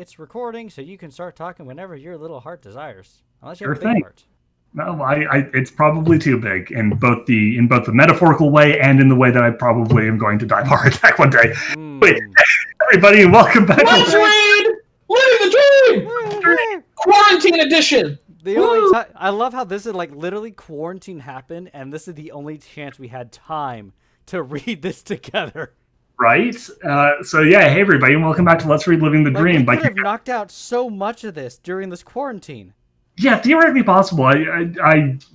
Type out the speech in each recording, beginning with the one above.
it's recording, so you can start talking whenever your little heart desires. Unless you have Sure a big thing. heart. No, it's probably too big in both the metaphorical way and in the way that I probably am going to die of a heart attack one day. Wait, everybody, and welcome back. Let's read Living the Dream! Quarantine edition! The only time I love how this is like literally quarantine happened, and this is the only chance we had time to read this together. Right? So yeah, hey everybody, and welcome back to Let's Read Living the Dream. We could have knocked out so much of this during this quarantine. Yeah, theoretically possible.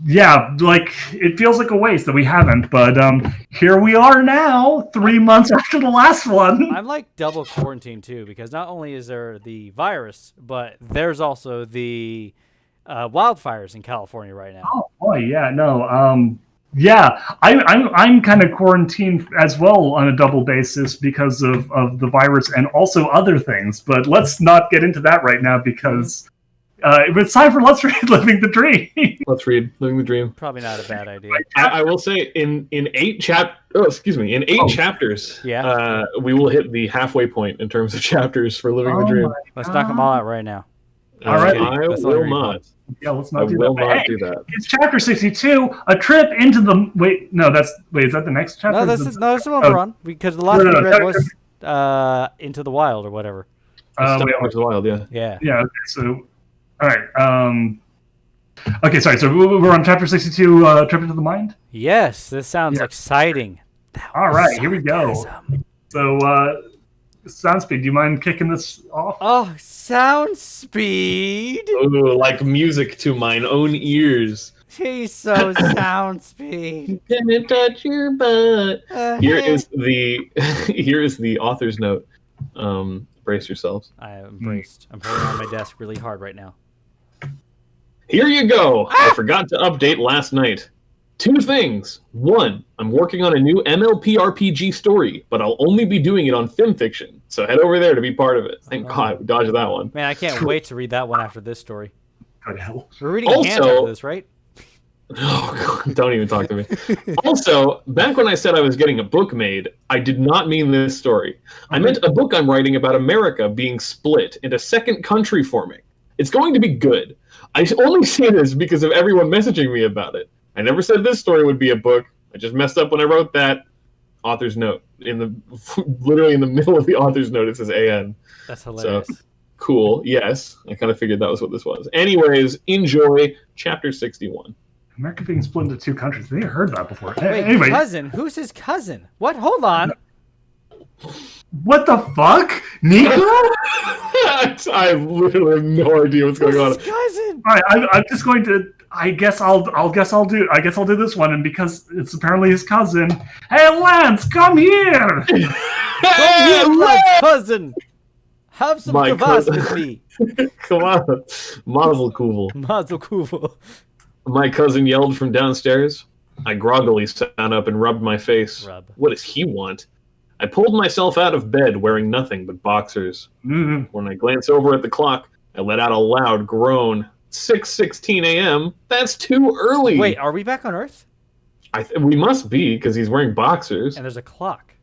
Yeah, like it feels like a waste that we haven't, but here we are now, 3 months after the last one. I'm like double quarantine too, because not only is there the virus, but there's also the wildfires in California right now. Oh boy, yeah, no, yeah, I'm kind of quarantined as well on a double basis because of the virus and also other things. But let's not get into that right now because. It's time for Let's Read Living the Dream. Let's read Living the Dream. Probably not a bad idea. I will say in 8 chapters, yeah, we will hit the halfway point in terms of chapters for Living the Dream. Let's knock them all out right now. All right, I will not. Yeah, let's not I do will that. not do that. It's chapter 62, a trip into the is that the next chapter? No, this is the one we're on because the last one we read was Into the Wild or whatever. Into the Wild, yeah. Yeah. Okay, so. All right. Okay, sorry. So we're on chapter 62, Trip into the Mind? Yes, this sounds exciting. All right, here we go. So, Sound Speed, do you mind kicking this off? Oh, Sound Speed! Ooh, like music to mine own ears. He's so Sound Speed. Can it touch your butt? Here is the author's note. Brace yourselves. I am braced. I'm pulling on my desk really hard right now. Here you go. I forgot to update last night. 2 things. 1, I'm working on a new MLP RPG story, but I'll only be doing it on FimFiction. So head over there to be part of it. Thank God we dodged that one. Man, I can't wait to read that one after this story. Good hell. We're reading Hands after this, right? Oh, God, don't even talk to me. Also, back when I said I was getting a book made, I did not mean this story. I meant a book I'm writing about America being split and a second country forming. It's going to be good. I only say this because of everyone messaging me about it. I never said this story would be a book. I just messed up when I wrote that. Author's note. Literally in the middle of the author's note, it says AN. That's hilarious. So, cool. Yes. I kind of figured that was what this was. Anyways, enjoy chapter 61. America being split into 2 countries. I think I heard that before. Wait, anyway. cousin? Who's his cousin? What? Hold on. What the fuck? Nico? I literally have no idea what's going on. His cousin? All right, I'm just going to. I guess I'll do this one, and because it's apparently his cousin. Hey, Lance, come here! Come here, Lance, cousin. Have some kvass with me. Come on, Mazel Kuvel. Mazel Kuvel. My cousin yelled from downstairs. I groggily sat up and rubbed my face. What does he want? I pulled myself out of bed wearing nothing but boxers. Mm-hmm. When I glanced over at the clock, I let out a loud groan. 6:16 a.m. That's too early. Wait, are we back on Earth? We must be, because he's wearing boxers. And there's a clock.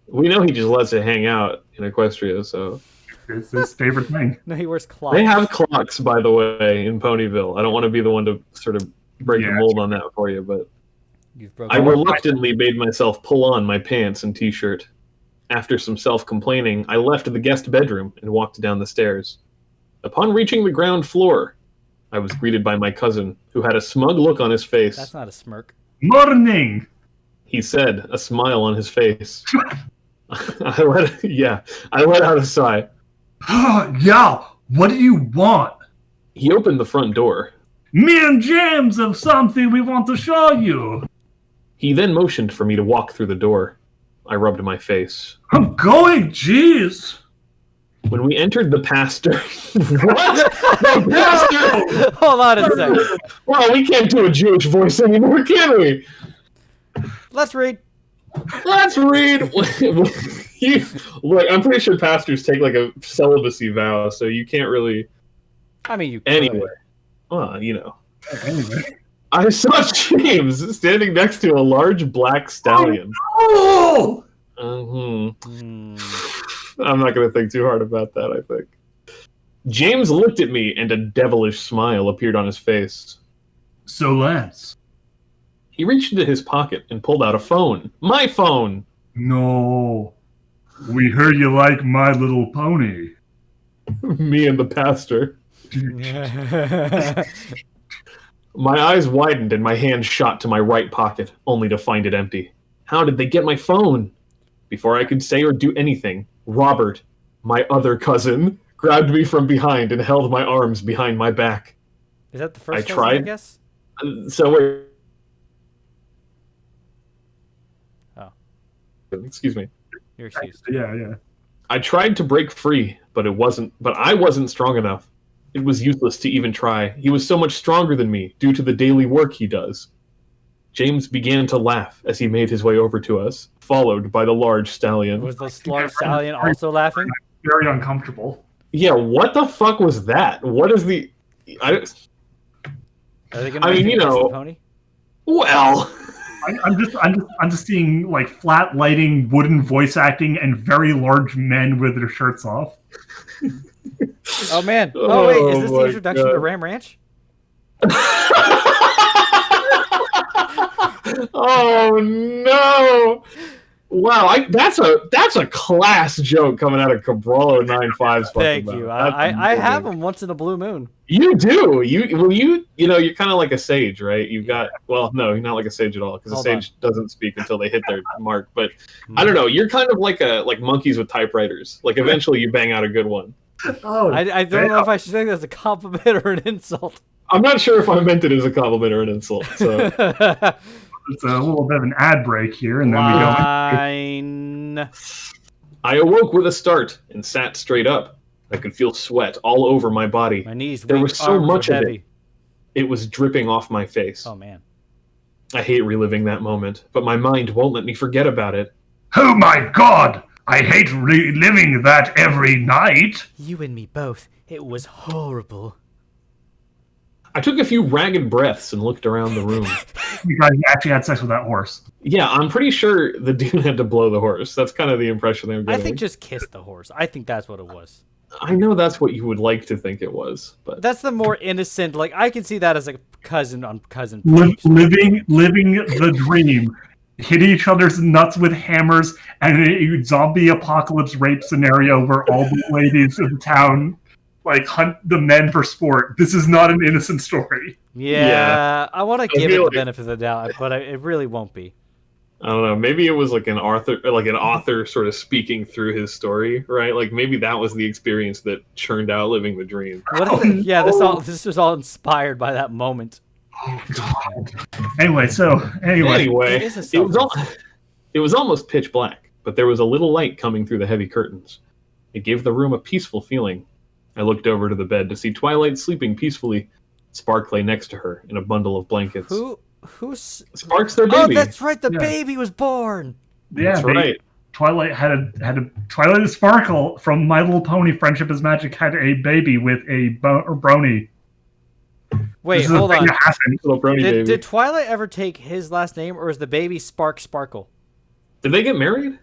We know he just lets it hang out in Equestria, so... It's his favorite thing. No, he wears clocks. They have clocks, by the way, in Ponyville. I don't want to be the one to sort of break the mold on that for you, but... I reluctantly made myself pull on my pants and t-shirt. After some self-complaining, I left the guest bedroom and walked down the stairs. Upon reaching the ground floor, I was greeted by my cousin, who had a smug look on his face. That's not a smirk. Morning! He said, a smile on his face. I let out a sigh. Yeah, what do you want? He opened the front door. Me and James have something we want to show you. He then motioned for me to walk through the door. I rubbed my face. I'm going, jeez. When we entered the pastor... What? The pastor? Hold on a second. Well, we can't do a Jewish voice anymore, can we? Let's read. Let's read. Look, I'm pretty sure pastors take like a celibacy vow, so you can't really... I mean, you could. Anyway. Well, you know. Anyway. I saw James standing next to a large black stallion. Oh! I'm not going to think too hard about that, I think. James looked at me, and a devilish smile appeared on his face. So, Lance. He reached into his pocket and pulled out a phone. My phone! No. We heard you like My Little Pony. Me and the pastor. My eyes widened and my hand shot to my right pocket, only to find it empty. How did they get my phone? Before I could say or do anything, Robert, my other cousin, grabbed me from behind and held my arms behind my back. Is that the first cousin, tried. I guess? So wait. Oh. Excuse me. You're excused. Yeah. I tried to break free, but I wasn't strong enough. It was useless to even try. He was so much stronger than me due to the daily work he does. James began to laugh as he made his way over to us, followed by the large stallion. Was the large stallion also laughing? Very uncomfortable. Yeah, what the fuck was that? What is the... Are they gonna I make mean, him you kiss know- the pony? Well... I'm just seeing like flat lighting, wooden voice acting, and very large men with their shirts off. Oh man! Oh wait, is this the my introduction God. to Ram Ranch? Oh no! Wow, that's a class joke coming out of Cabral 95's. Thank you. I have them once in a blue moon. You do. You're kind of like a sage, right? You've got no, you're not like a sage at all because a Hold sage doesn't speak until they hit their mark. But I don't know. You're kind of like monkeys with typewriters. Like eventually you bang out a good one. Oh, I don't know if I should think that's a compliment or an insult. I'm not sure if I meant it as a compliment or an insult. So it's a little bit of an ad break here, and then we go. Line. I awoke with a start and sat straight up. I could feel sweat all over my body. My knees. There weak, was so arms much are of it. heavy. It was dripping off my face. Oh man. I hate reliving that moment, but my mind won't let me forget about it. Oh my God! I hate reliving that every night. You and me both. It was horrible. I took a few ragged breaths and looked around the room. You guys actually had sex with that horse. Yeah, I'm pretty sure the dude had to blow the horse. That's kind of the impression I'm I getting. think just kiss the horse. I think that's what it was. I know that's what you would like to think it was, but That's the more innocent. Like I can see that as a cousin on cousin. Living the dream. Hit each other's nuts with hammers, and a zombie apocalypse rape scenario where all the ladies of the town hunt the men for sport. This is not an innocent story. Yeah. I want to give it feel the like- benefit of the doubt, but it really won't be. I don't know. Maybe it was like an author sort of speaking through his story, right? Like maybe that was the experience that churned out living the dream. What if it, yeah, this was all inspired by that moment. Oh God. Anyway, It is a it was almost pitch black, but there was a little light coming through the heavy curtains. It gave the room a peaceful feeling. I looked over to the bed to see Twilight sleeping peacefully. Spark lay next to her in a bundle of blankets. Who's Spark's their Oh, baby. that's right. The Yeah. baby was born. yeah, That's right. Twilight had a Twilight and Sparkle from My Little Pony Friendship is Magic had a baby with a brony. Wait, This is a hold thing on. that happened. Little brony baby. Did Twilight ever take his last name, or is the baby Spark Sparkle? Did they get married?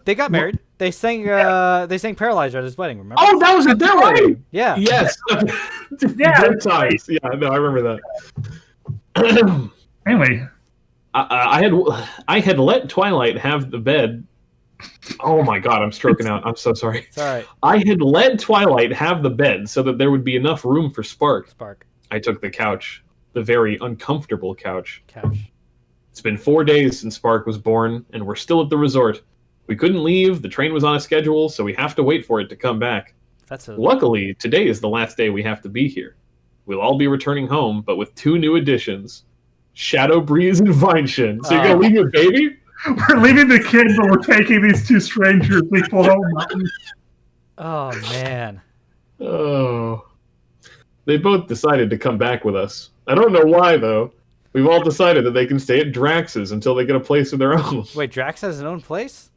They got married. They sang Paralyzer at his wedding, remember? Oh, that was at their wedding. Yeah. Yes. Yeah, Good times. Yeah, no, I remember that. Anyway, I had let Twilight have the bed. Oh my God, I'm stroking out. I'm so sorry. It's all right. I had let Twilight have the bed so that there would be enough room for Spark. Spark. I took the couch, the very uncomfortable couch. Couch. It's been 4 days since Spark was born, and we're still at the resort. We couldn't leave, the train was on a schedule, so we have to wait for it to come back. That's a Luckily, today is the last day we have to be here. We'll all be returning home, but with 2 new additions. Shadow Breeze and Vineshin. So you're gonna leave your baby? we're leaving the kid, but we're taking these 2 strangers. We pull home mountains. Oh man. Oh. They both decided to come back with us. I don't know why, though. We've all decided that they can stay at Drax's until they get a place of their own. Wait, Drax has his own place?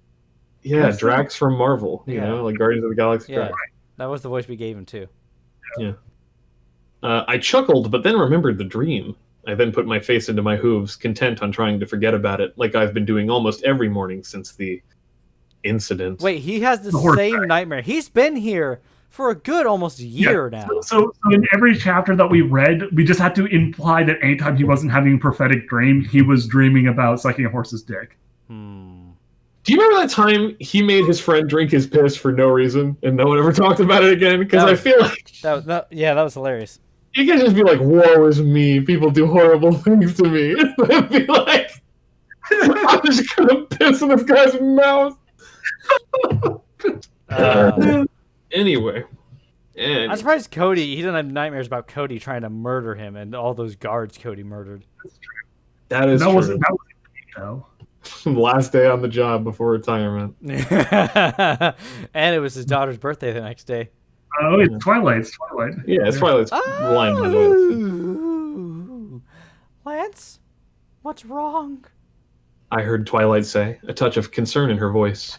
Yeah, Yes. Drax from Marvel, you Yeah. know, like Guardians of the Galaxy. Yeah. Drax. That was the voice we gave him too. I chuckled, but then remembered the dream. I then put my face into my hooves, content on trying to forget about it, like I've been doing almost every morning since the incident. Wait, he has the horse same guy. nightmare. He's been here for a good almost year now. So in every chapter that we read, we just had to imply that anytime he wasn't having a prophetic dream, he was dreaming about sucking a horse's dick. Do you remember that time he made his friend drink his piss for no reason and no one ever talked about it again? Because I feel like that was hilarious. you can just be like, woe is me, people do horrible things to me. And be like, I'm just gonna piss in this guy's mouth. Anyway. I'm surprised Cody, he didn't have nightmares about Cody trying to murder him and all those guards Cody murdered. That is true. Wasn't though. Last day on the job before retirement. And it was his daughter's birthday the next day. Oh, it's Twilight. It's Twilight. Yeah, it's Twilight's line, by the way. Ooh. Lance, what's wrong? I heard Twilight say, a touch of concern in her voice.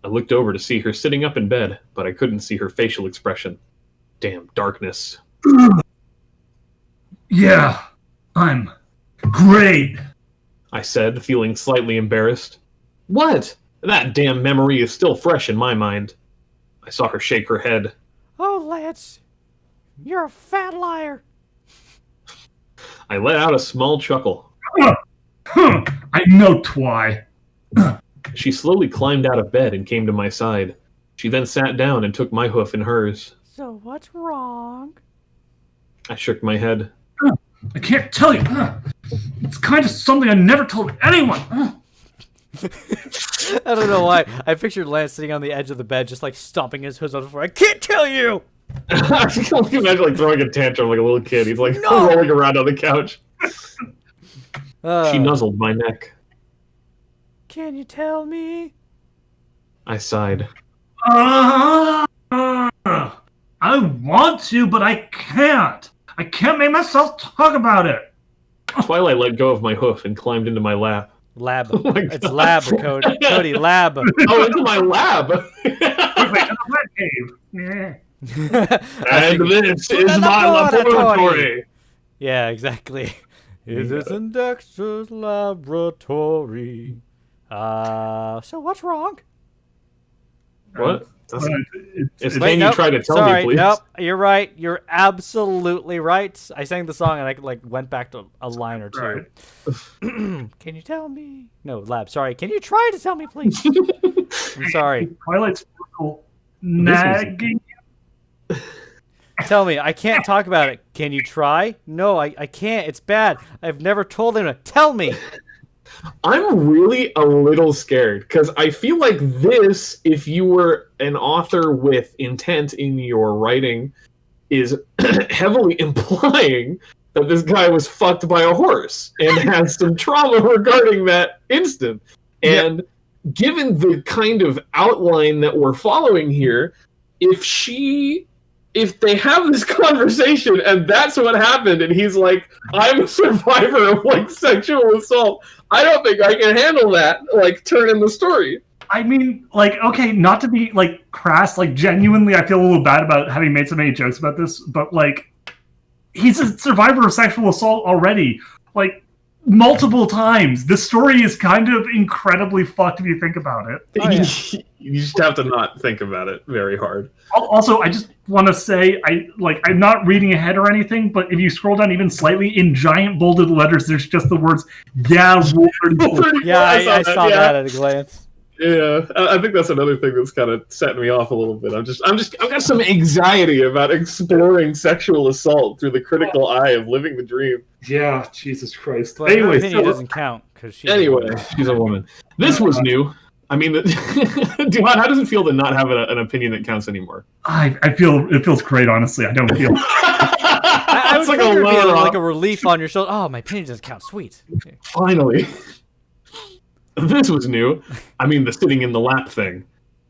I looked over to see her sitting up in bed, but I couldn't see her facial expression. Damn darkness. Yeah, I'm great. I said, feeling slightly embarrassed. What? That damn memory is still fresh in my mind. I saw her shake her head. Oh, Lance, you're a fat liar. I let out a small chuckle. I know, Twy. She slowly climbed out of bed and came to my side. She then sat down and took my hoof in hers. So what's wrong? I shook my head. I can't tell you. It's kind of something I never told anyone. I don't know why. I pictured Lance sitting on the edge of the bed, just like stomping his hooves on the floor. I can't tell you. I can imagine like throwing a tantrum like a little kid. He's like No! rolling around on the couch. She nuzzled my neck. Can you tell me? I sighed. I want to, but I can't. I can't make myself talk about it. Twilight let go of my hoof and climbed into my lap. Lab. Oh my It's God. lab, Cody. Cody, lab. Oh, into my lab. Wait, to the rat cave. And this is my laboratory. Yeah, exactly. Is this in Dexter's laboratory? So what's wrong? What? It's Wait, can you try to tell sorry, me, please? Nope, you're right. You're absolutely right. I sang the song and I like went back to a line or two. Right. Can you tell me? No, Lab. Sorry. Can you try to tell me, please? I'm sorry. Twilight's nagging. Tell me. I can't talk about it. Can you try? No, I can't. It's bad. I've never told him to tell me. I'm really a little scared because I feel like this, if you were an author with intent in your writing, is heavily implying that this guy was fucked by a horse and has some trauma regarding that instant. And given the kind of outline that we're following here, if they have this conversation and that's what happened and he's like, I'm a survivor of like sexual assault, I don't think I can handle that, like, turn in the story. I mean, like, okay, not to be, like, crass, like, genuinely, I feel a little bad about having made so many jokes about this, but, like, he's a survivor of sexual assault already, like, multiple times. The story is kind of incredibly fucked if you think about it. Oh, yeah. You just have to not think about it very hard. Also, I just want to say, I'm not reading ahead or anything, but if you scroll down even slightly, in giant bolded letters, there's just the words, yeah, Rule 34. Yeah, I saw that at a glance. Yeah, I think that's another thing that's kind of setting me off a little bit. I've got some anxiety about exploring sexual assault through the critical eye of living the dream. Yeah, Jesus Christ. But Anyway, her opinion doesn't count because she's She's a woman. This was new. I mean, Duhad, how does it feel to not have an opinion that counts anymore? I feel it feels great. Honestly, I don't feel. I would like figure it'd be load like off. a relief on your shoulder. Oh, my opinion doesn't count. Sweet. Finally. This was new. I mean, the sitting in the lap thing.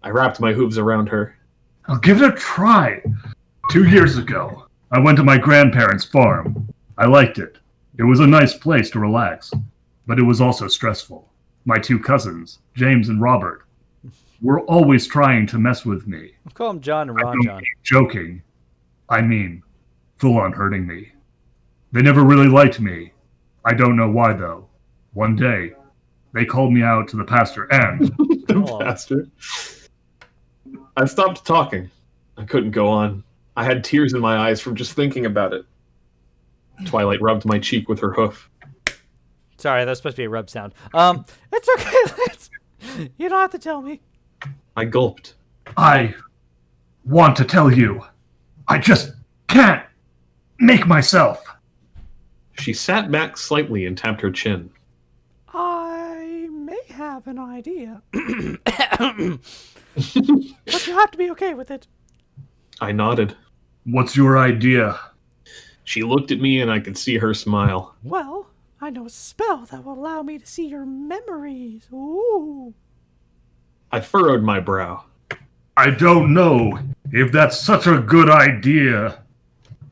I wrapped my hooves around her. I'll give it a try. 2 years ago, I went to my grandparents' farm. I liked it. It was a nice place to relax, but it was also stressful. My 2 cousins, James and Robert, were always trying to mess with me. I'll call him John and I Ron don't John. mean joking. I mean, full on hurting me. They never really liked me. I don't know why, though. One day, They called me out to the pastor, and The bastard. I stopped talking. I couldn't go on. I had tears in my eyes from just thinking about it. Twilight rubbed my cheek with her hoof. Sorry, that's supposed to be a rub sound. It's okay, Lance. You don't have to tell me. I gulped. I want to tell you. I just can't make myself. Mm-hmm. She sat back slightly and tapped her chin. I may have an idea. But you have to be okay with it. I nodded. What's your idea? She looked at me and I could see her smile. Well, I know a spell that will allow me to see your memories. Ooh. I furrowed my brow. I don't know if that's such a good idea.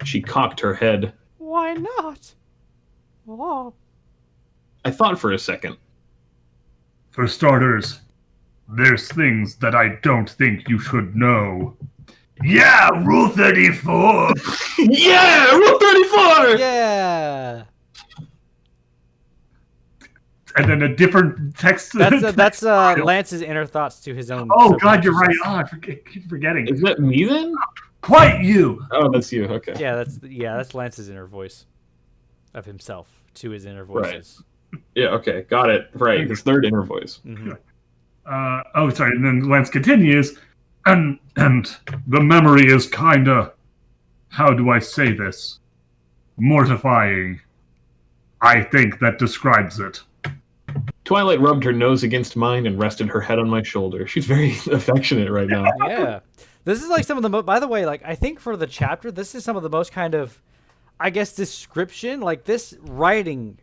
She cocked her head. Why not? Oh. I thought for a second. For starters, there's things that I don't think you should know. Yeah, Rule 34! Yeah! Rule 34! Yeah. And then a different text. That's Lance's inner thoughts to his own. Oh, God, you're right. Oh, I keep forgetting. Is that me then? Quite you! Oh, that's you. Okay. Yeah, that's Lance's inner voice of himself to his inner voices. Yeah, okay. Got it. Right. His third inner voice. Mm-hmm. Sorry. And then Lance continues, and the memory is kinda, how do I say this? Mortifying. I think that describes it. Twilight rubbed her nose against mine and rested her head on my shoulder. She's very affectionate right now. Yeah. This is like some of the by the way, like I think for the chapter, this is some of the most kind of, I guess, description. Like this writing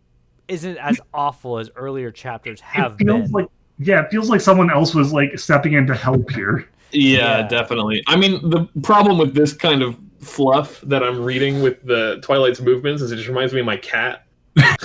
isn't as awful as earlier chapters have been. It feels like someone else was like stepping in to help here. Yeah, definitely. I mean, the problem with this kind of fluff that I'm reading with the Twilight's movements is it just reminds me of my cat. I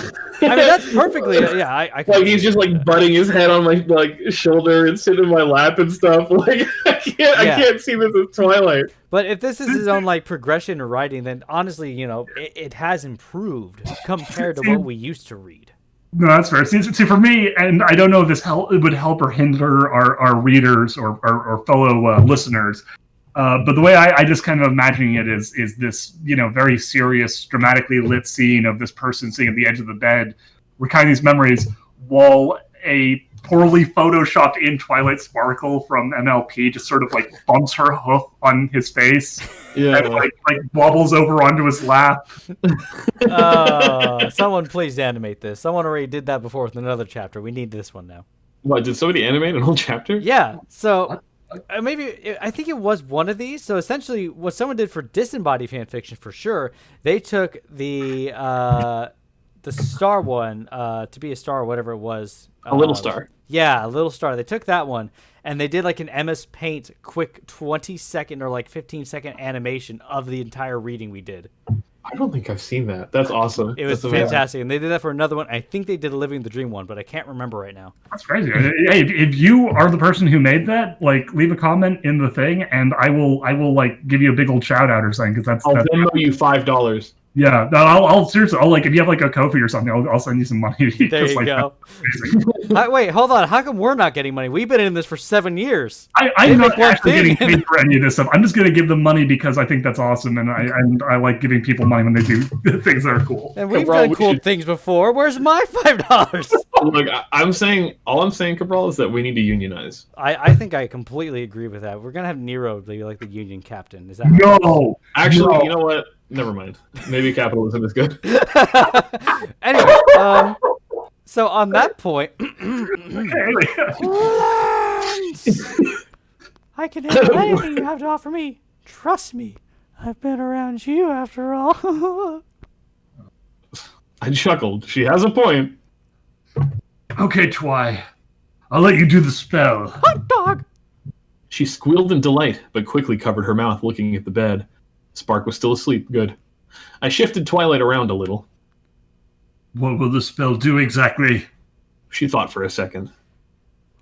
mean, that's perfectly. Yeah, I can like he's just like butting his head on my shoulder and sitting in my lap and stuff. Like I can't see this as Twilight. But if this is his own like progression in writing, then honestly, it has improved compared to what we used to read. No, that's fair. See, for me, and I don't know if this would help or hinder our readers or fellow listeners, but the way I just kind of imagining it is this, very serious, dramatically lit scene of this person sitting at the edge of the bed, recounting these memories, while a poorly photoshopped in Twilight Sparkle from MLP just sort of like bumps her hoof on his face, and like wobbles over onto his lap. Someone please animate this. Someone already did that before with another chapter. We need this one now. What, did somebody animate an whole chapter? Yeah. So maybe I think it was one of these. So essentially, what someone did for Disembodied fanfiction for sure, they took the star one, to be a star or whatever it was. A little star. Yeah, a little star. They took that one and they did like an MS Paint quick 20-second or like 15-second animation of the entire reading we did. I don't think I've seen that. That's awesome. It was fantastic. And they did that for another one. I think they did a Living the Dream one, but I can't remember right now. That's crazy. Hey, if you are the person who made that, like, leave a comment in the thing, and I will like give you a big old shout out or something, because I'll Venmo you $5. Yeah, I'll seriously, if you have like a Ko-fi or something, I'll send you some money. There you go. Wait, hold on. How come we're not getting money? We've been in this for 7 years. I'm not actually getting paid for any of this stuff. I'm just going to give them money because I think that's awesome, and I like giving people money when they do things that are cool. And we've done cool things before. Where's my $5? Look, all I'm saying, Cabral, is that we need to unionize. I think I completely agree with that. We're gonna have Nero be like the union captain. Is that no? Actually, you know what? Never mind. Maybe capitalism is good. Anyway, so on that point, I can handle anything you have to offer me. Trust me, I've been around you after all. I chuckled. She has a point. Okay, Twy. I'll let you do the spell. Hot dog! She squealed in delight, but quickly covered her mouth looking at the bed. Spark was still asleep. Good. I shifted Twilight around a little. What will the spell do exactly? She thought for a second.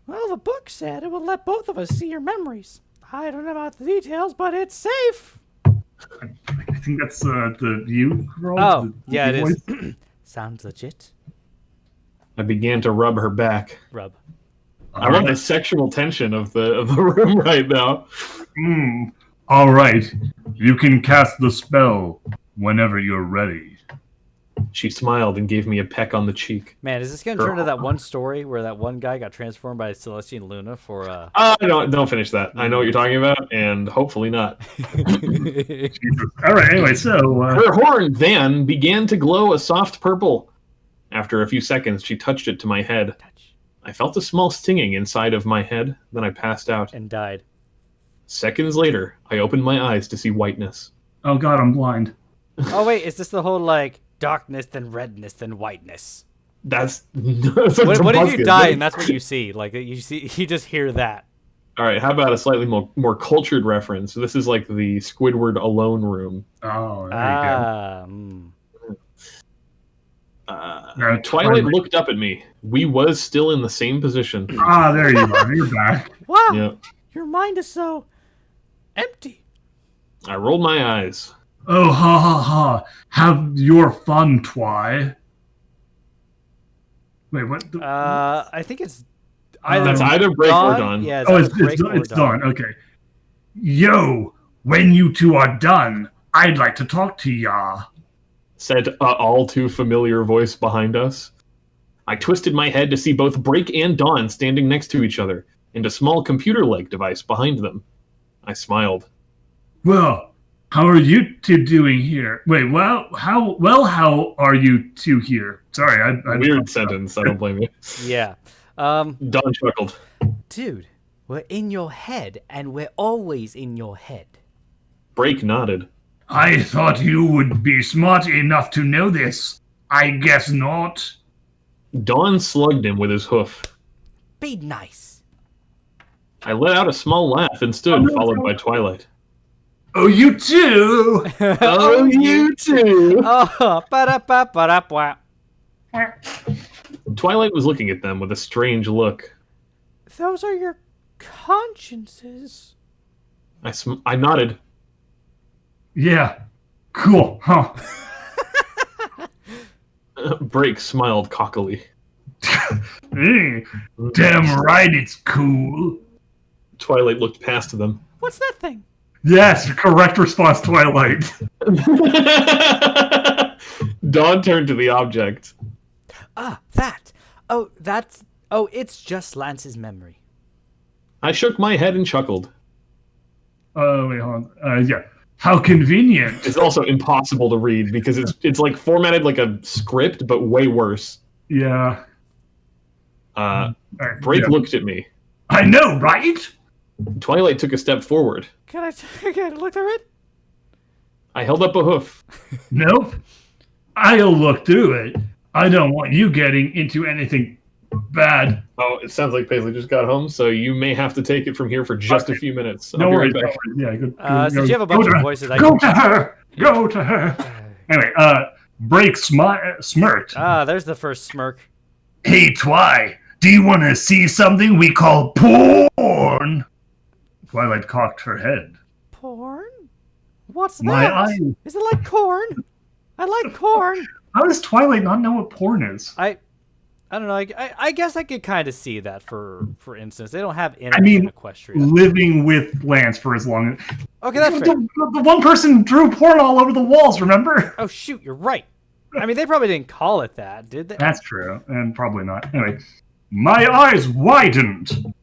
Well, the book said it would let both of us see your memories. I don't know about the details, but it's safe. I think that's the you, Cabral? Oh, yeah, it is. Sounds legit. I began to rub her back. Rub. I love the sexual tension of the room right now. All right. You can cast the spell whenever you're ready. She smiled and gave me a peck on the cheek. Man, is this going to turn into that one story where that one guy got transformed by Celestian Luna for... No, don't finish that. I know what you're talking about, and hopefully not. All right, anyway, so... Her horn then began to glow a soft purple. After a few seconds, she touched it to my head. I felt a small stinging inside of my head, then I passed out. And died. Seconds later, I opened my eyes to see whiteness. Oh god, I'm blind. Oh, wait, is this the whole, like, darkness, then redness, then whiteness? That's what if you die and that's what you see? Like, you just hear that. All right, how about a slightly more cultured reference? This is like the Squidward alone room. Oh, there you go. Twilight looked up at me. We was still in the same position. There you are. You're back. Wow, Yeah. your mind is so empty. I rolled my eyes. Oh, ha ha ha. Have your fun, Twy. Wait, what? I think it's That's either break or dawn. Yeah, it's done. Okay. Yo, when you two are done, I'd like to talk to ya. Said an all too familiar voice behind us. I twisted my head to see both Break and Dawn standing next to each other, and a small computer-like device behind them. I smiled. Well, how are you two doing here? Wait, how are you two here? Sorry, I Weird sentence, I don't blame you. Yeah. Dawn chuckled. Dude, we're in your head, and we're always in your head. Break nodded. I thought you would be smart enough to know this. I guess not. Dawn slugged him with his hoof. Be nice. I let out a small laugh and stood, followed by Twilight. Oh, you too! Oh, you too! Oh, ba-da-ba-ba-da-ba. Twilight was looking at them with a strange look. Those are your consciences. I nodded. Yeah. Cool, huh? Break smiled cockily. Damn right it's cool. Twilight looked past them. What's that thing? Yes, correct response, Twilight. Dawn turned to the object. Ah, that. Oh, that's... Oh, it's just Lance's memory. I shook my head and chuckled. Wait, hold on. Yeah. How convenient. It's also impossible to read because it's like formatted like a script, but way worse. Yeah. Break looked at me. I know, right? Twilight took a step forward. Can I look through it? I held up a hoof. Nope. I'll look through it. I don't want you getting into anything bad. Oh, it sounds like Paisley just got home, so you may have to take it from here for just a few minutes. No I'll be worries. right back. Yeah, good. Since you have a bunch of voices, I Go to her! Go to her! Anyway, Break smirked. There's the first smirk. Hey, Twy, do you want to see something we call porn? Twilight cocked her head. Porn? What's that? My eye. Is it like corn? I like corn. How does Twilight not know what porn is? I don't know. I guess I could kind of see that. For instance, they don't have internet in Equestria. Living with Lance for as long as... Okay, that's fair. The one person drew porn all over the walls, remember? Oh, shoot, you're right. I mean, they probably didn't call it that, did they? That's true, and probably not. Anyway, my eyes widened.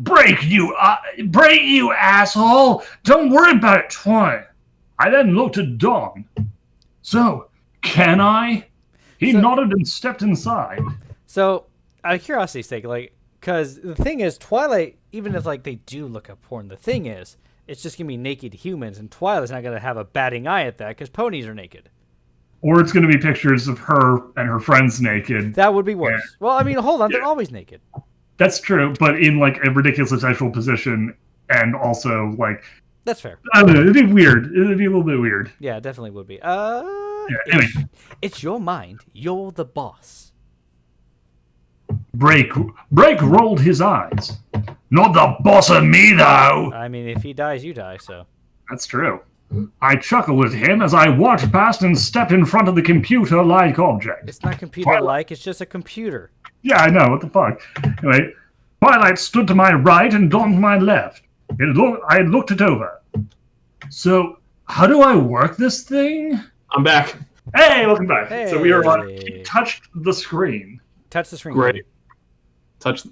Break, you asshole! Don't worry about it, Twy. I then looked at Dawn. So, can I? He nodded and stepped inside. So, out of curiosity's sake, like, because the thing is, Twilight, even if, like, they do look at porn, the thing is, it's just going to be naked humans, and Twilight's not going to have a batting eye at that, because ponies are naked. Or it's going to be pictures of her and her friends naked. That would be worse. Yeah. Well, I mean, hold on, they're always naked. That's true, but in, like, a ridiculously sexual position, and also, like... That's fair. I don't know, it'd be weird. It'd be a little bit weird. Yeah, it definitely would be. Anyway. It's your mind. You're the boss. Break rolled his eyes. Not the boss of me, though. I mean, if he dies, you die, so. That's true. I chuckled at him as I walked past and stepped in front of the computer-like object. It's not computer-like. It's just a computer. Yeah, I know. What the fuck? Anyway, Twilight stood to my right and Dawn to my left. I looked it over. So, how do I work this thing? I'm back. Hey, welcome back. Hey. So we are on. He touched the screen. Touch the screen. Great. Baby. Touch.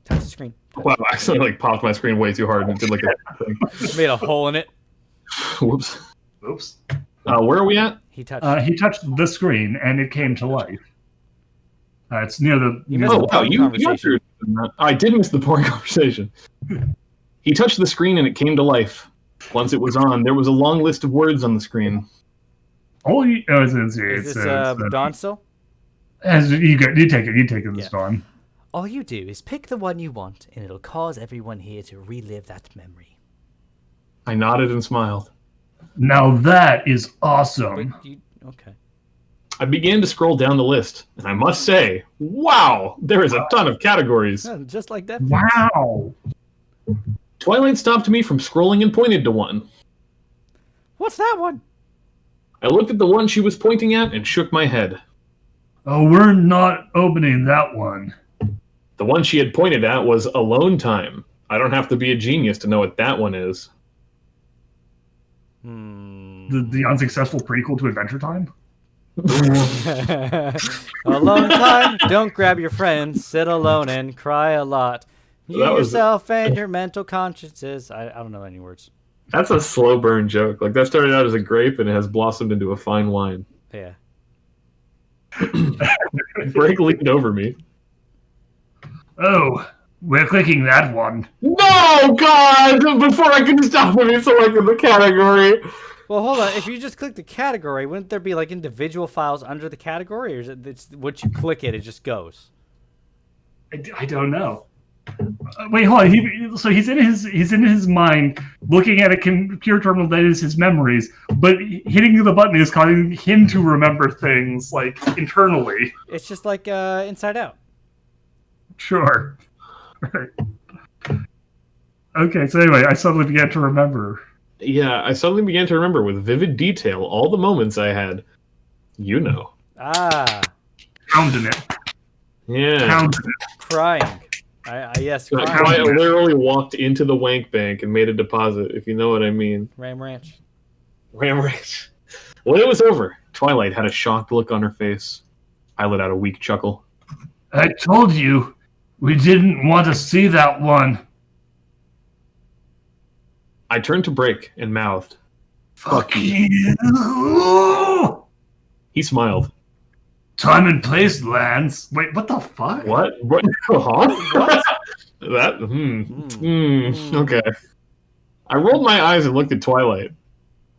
Touch the screen. Wow, I accidentally popped my screen way too hard and did like a thing. Made a hole in it. Whoops. Oops. Where are we at? He touched. He touched the screen and it came to life. It's near the. You missed the porn You conversation. I did miss the porn conversation. He touched the screen and it came to life. Once it was on, there was a long list of words on the screen. Is this Dawn still? You take it. You take it, Yeah. Dawn. All you do is pick the one you want, and it'll cause everyone here to relive that memory. I nodded and smiled. Now that is awesome. Okay. I began to scroll down the list, and I must say, wow, there is a ton of categories. Yeah, just like that. Wow. Twilight stopped me from scrolling and pointed to one. What's that one? I looked at the one she was pointing at and shook my head. Oh, we're not opening that one. The one she had pointed at was Alone Time. I don't have to be a genius to know what that one is. The unsuccessful prequel to Adventure Time? Alone time. Don't grab your friends. Sit alone and cry a lot. You yourself and your mental consciences. I don't know any words. That's a slow burn joke. Like, that started out as a grape and it has blossomed into a fine wine. Yeah. Break leaned over me. Oh, we're clicking that one. No, God! Before I could stop him, he selected the category. Well, hold on. If you just click the category, wouldn't there be like individual files under the category, or is it once you click it, it just goes? I don't know. Wait, hold on. So he's in his mind, looking at a computer terminal that is his memories, but hitting the button is causing him to remember things like internally. It's just like Inside Out. Sure. Right. Okay. So anyway, I suddenly began to remember. Yeah, I suddenly began to remember with vivid detail all the moments I had. You know. Ah. Counting it. Yeah. Counting it. Crying. Yes, crying. I literally walked into the wank bank and made a deposit, if you know what I mean. Ram Ranch. Ram Ranch. When it was over, Twilight had a shocked look on her face. I let out a weak chuckle. I told you, we didn't want to see that one. I turned to Break and mouthed. Fuck you. He smiled. Time and place, Lance. Wait, what the fuck? What? What? Huh? What? That? Okay. I rolled my eyes and looked at Twilight.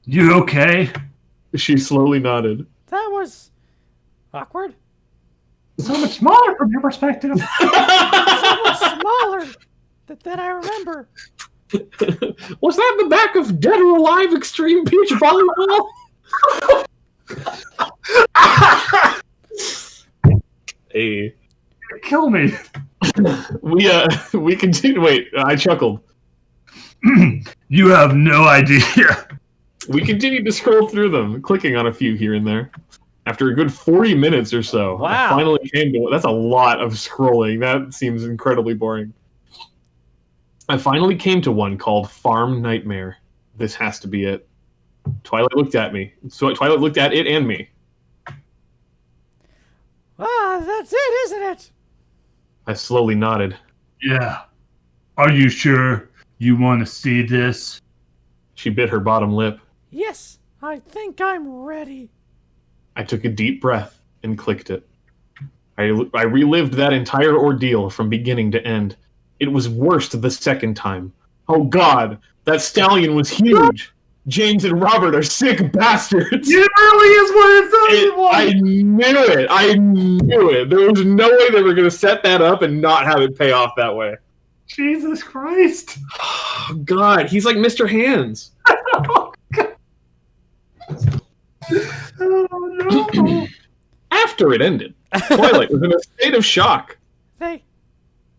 You okay? She slowly nodded. That was awkward. So much smaller from your perspective. So much smaller than I remember. Was that the back of Dead or Alive Extreme Beach Volleyball? Hey. Kill me. We continue. Wait, I chuckled. You have no idea. We continued to scroll through them, clicking on a few here and there. After a good 40 minutes or so, wow. I finally came to... That's a lot of scrolling. That seems incredibly boring. I finally came to one called Farm Nightmare. This has to be it. Twilight looked at me. So Twilight looked at it and me. Ah, that's it, isn't it? I slowly nodded. Yeah. Are you sure you want to see this? She bit her bottom lip. Yes, I think I'm ready. I took a deep breath and clicked it. I relived that entire ordeal from beginning to end. It was worse the second time. Oh God, that stallion was huge. James and Robert are sick bastards. It really is what it says. I knew it. I knew it. There was no way they were going to set that up and not have it pay off that way. Jesus Christ. Oh, God, he's like Mr. Hands. Oh, no. After it ended, Twilight was in a state of shock. They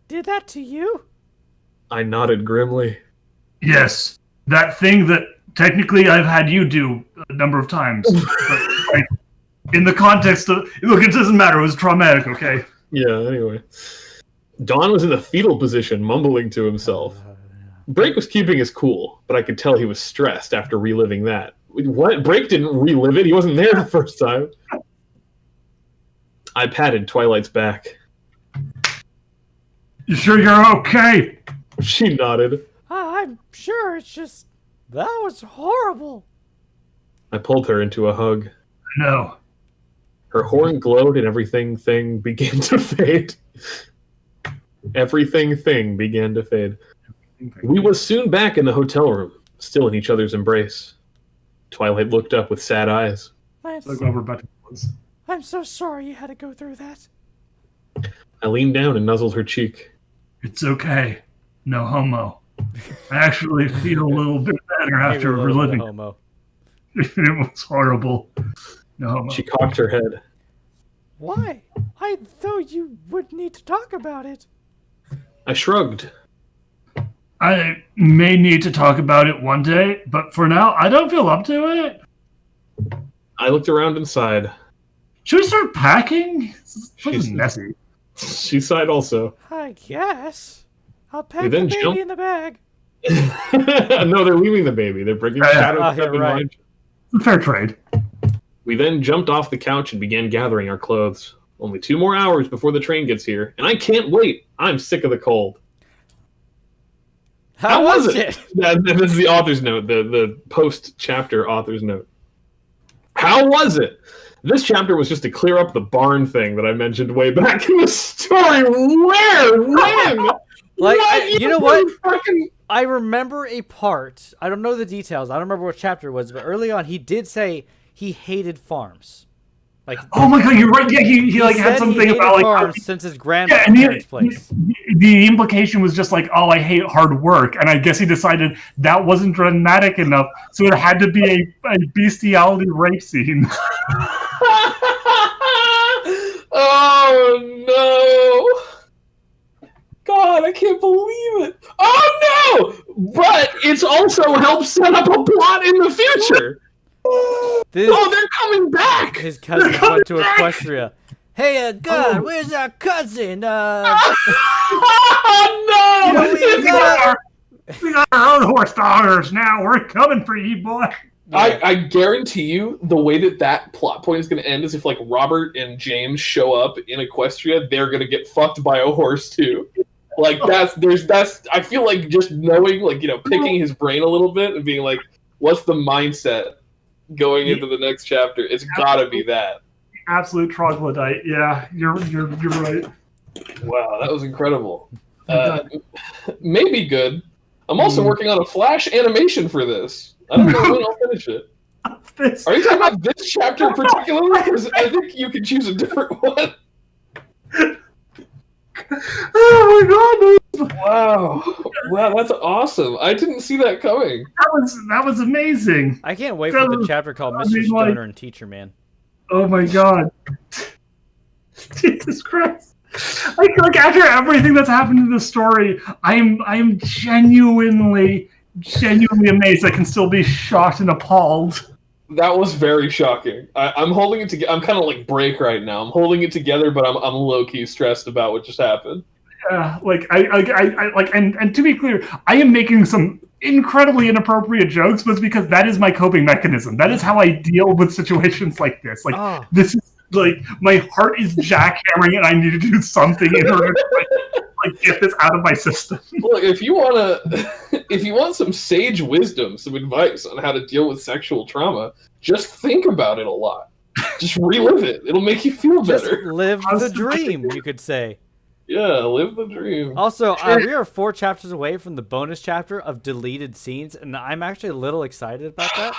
did that to you? I nodded grimly. Yes, that thing that technically, I've had you do a number of times. But, like, in the context of... Look, it doesn't matter. It was traumatic, okay? Yeah, anyway. Don was in the fetal position, mumbling to himself. Brake was keeping his cool, but I could tell he was stressed after reliving that. What? Brake didn't relive it. He wasn't there the first time. I patted Twilight's back. You sure you're okay? She nodded. I'm sure it's just... That was horrible. I pulled her into a hug. No. Her horn glowed and everything thing began to fade. Everything thing began to fade. We was soon back in the hotel room, still in each other's embrace. Twilight looked up with sad eyes. I'm so sorry you had to go through that. I leaned down and nuzzled her cheek. It's okay. No homo. I actually feel a little bit better after reliving. Homo. It was horrible. No homo. She cocked her head. Why? I thought you would need to talk about it. I shrugged. I may need to talk about it one day, but for now, I don't feel up to it. I looked around and sighed. Should we start packing? It's messy. She sighed also. I guess. I'll pack We the then baby jumped- in the bag. No, they're leaving the baby. They're bringing Shadow Oh, Step you're in right. mind. Fair trade. We then jumped off the couch and began gathering our clothes. Only 2 more hours before the train gets here, and I can't wait. I'm sick of the cold. How was it? Yeah, this is the author's note, the post-chapter author's note. How was it? This chapter was just to clear up the barn thing that I mentioned way back in the story. Where? When? Like, you know what? Fucking... I remember a part. I don't know the details. I don't remember what chapter it was, but early on he did say he hated farms. Like, oh my god, you're right. Yeah, he like had something about like farms since his grandparents' place. The implication was just like, oh, I hate hard work, and I guess he decided that wasn't dramatic enough, so it had to be a bestiality rape scene. Oh no! God, I can't believe it. Oh no! But it's also helped set up a plot in the future. They're coming back! His cousins went to Equestria. Hey, God, where's our cousin? Oh, no! We got our own horse daughters now. We're coming for you, boy. Yeah. I guarantee you the way that plot point is going to end is if, like, Robert and James show up in Equestria, they're going to get fucked by a horse, too. Like, I feel like just knowing, like, you know, picking his brain a little bit and being like, what's the mindset going into the next chapter? It's gotta be that. Absolute troglodyte. Yeah, you're right. Wow, that was incredible. Maybe good. I'm also working on a Flash animation for this. I don't know when I'll finish it. Are you talking about this chapter particularly? Because I think you could choose a different one. Oh my god! Wow, that's awesome. I didn't see that coming. That was amazing. I can't wait for the chapter called Mr. Stoner and Teacher Man. Oh my god! Jesus Christ! Like after everything that's happened in the story, I am genuinely amazed. I can still be shocked and appalled. That was very shocking. I'm holding it together. I'm kind of like Break right now. I'm holding it together, but I'm low key stressed about what just happened. Yeah, like I like, and to be clear, I am making some incredibly inappropriate jokes, but it's because that is my coping mechanism. That is how I deal with situations like this. Like this is like my heart is jackhammering, and I need to do something in order to like get this out of my system. Look, if you want some sage wisdom, some advice on how to deal with sexual trauma, just think about it a lot. Just relive it. It'll make you feel better. Just live the dream, you could say. Yeah, live the dream. Also, we are 4 chapters away from the bonus chapter of deleted scenes, and I'm actually a little excited about that.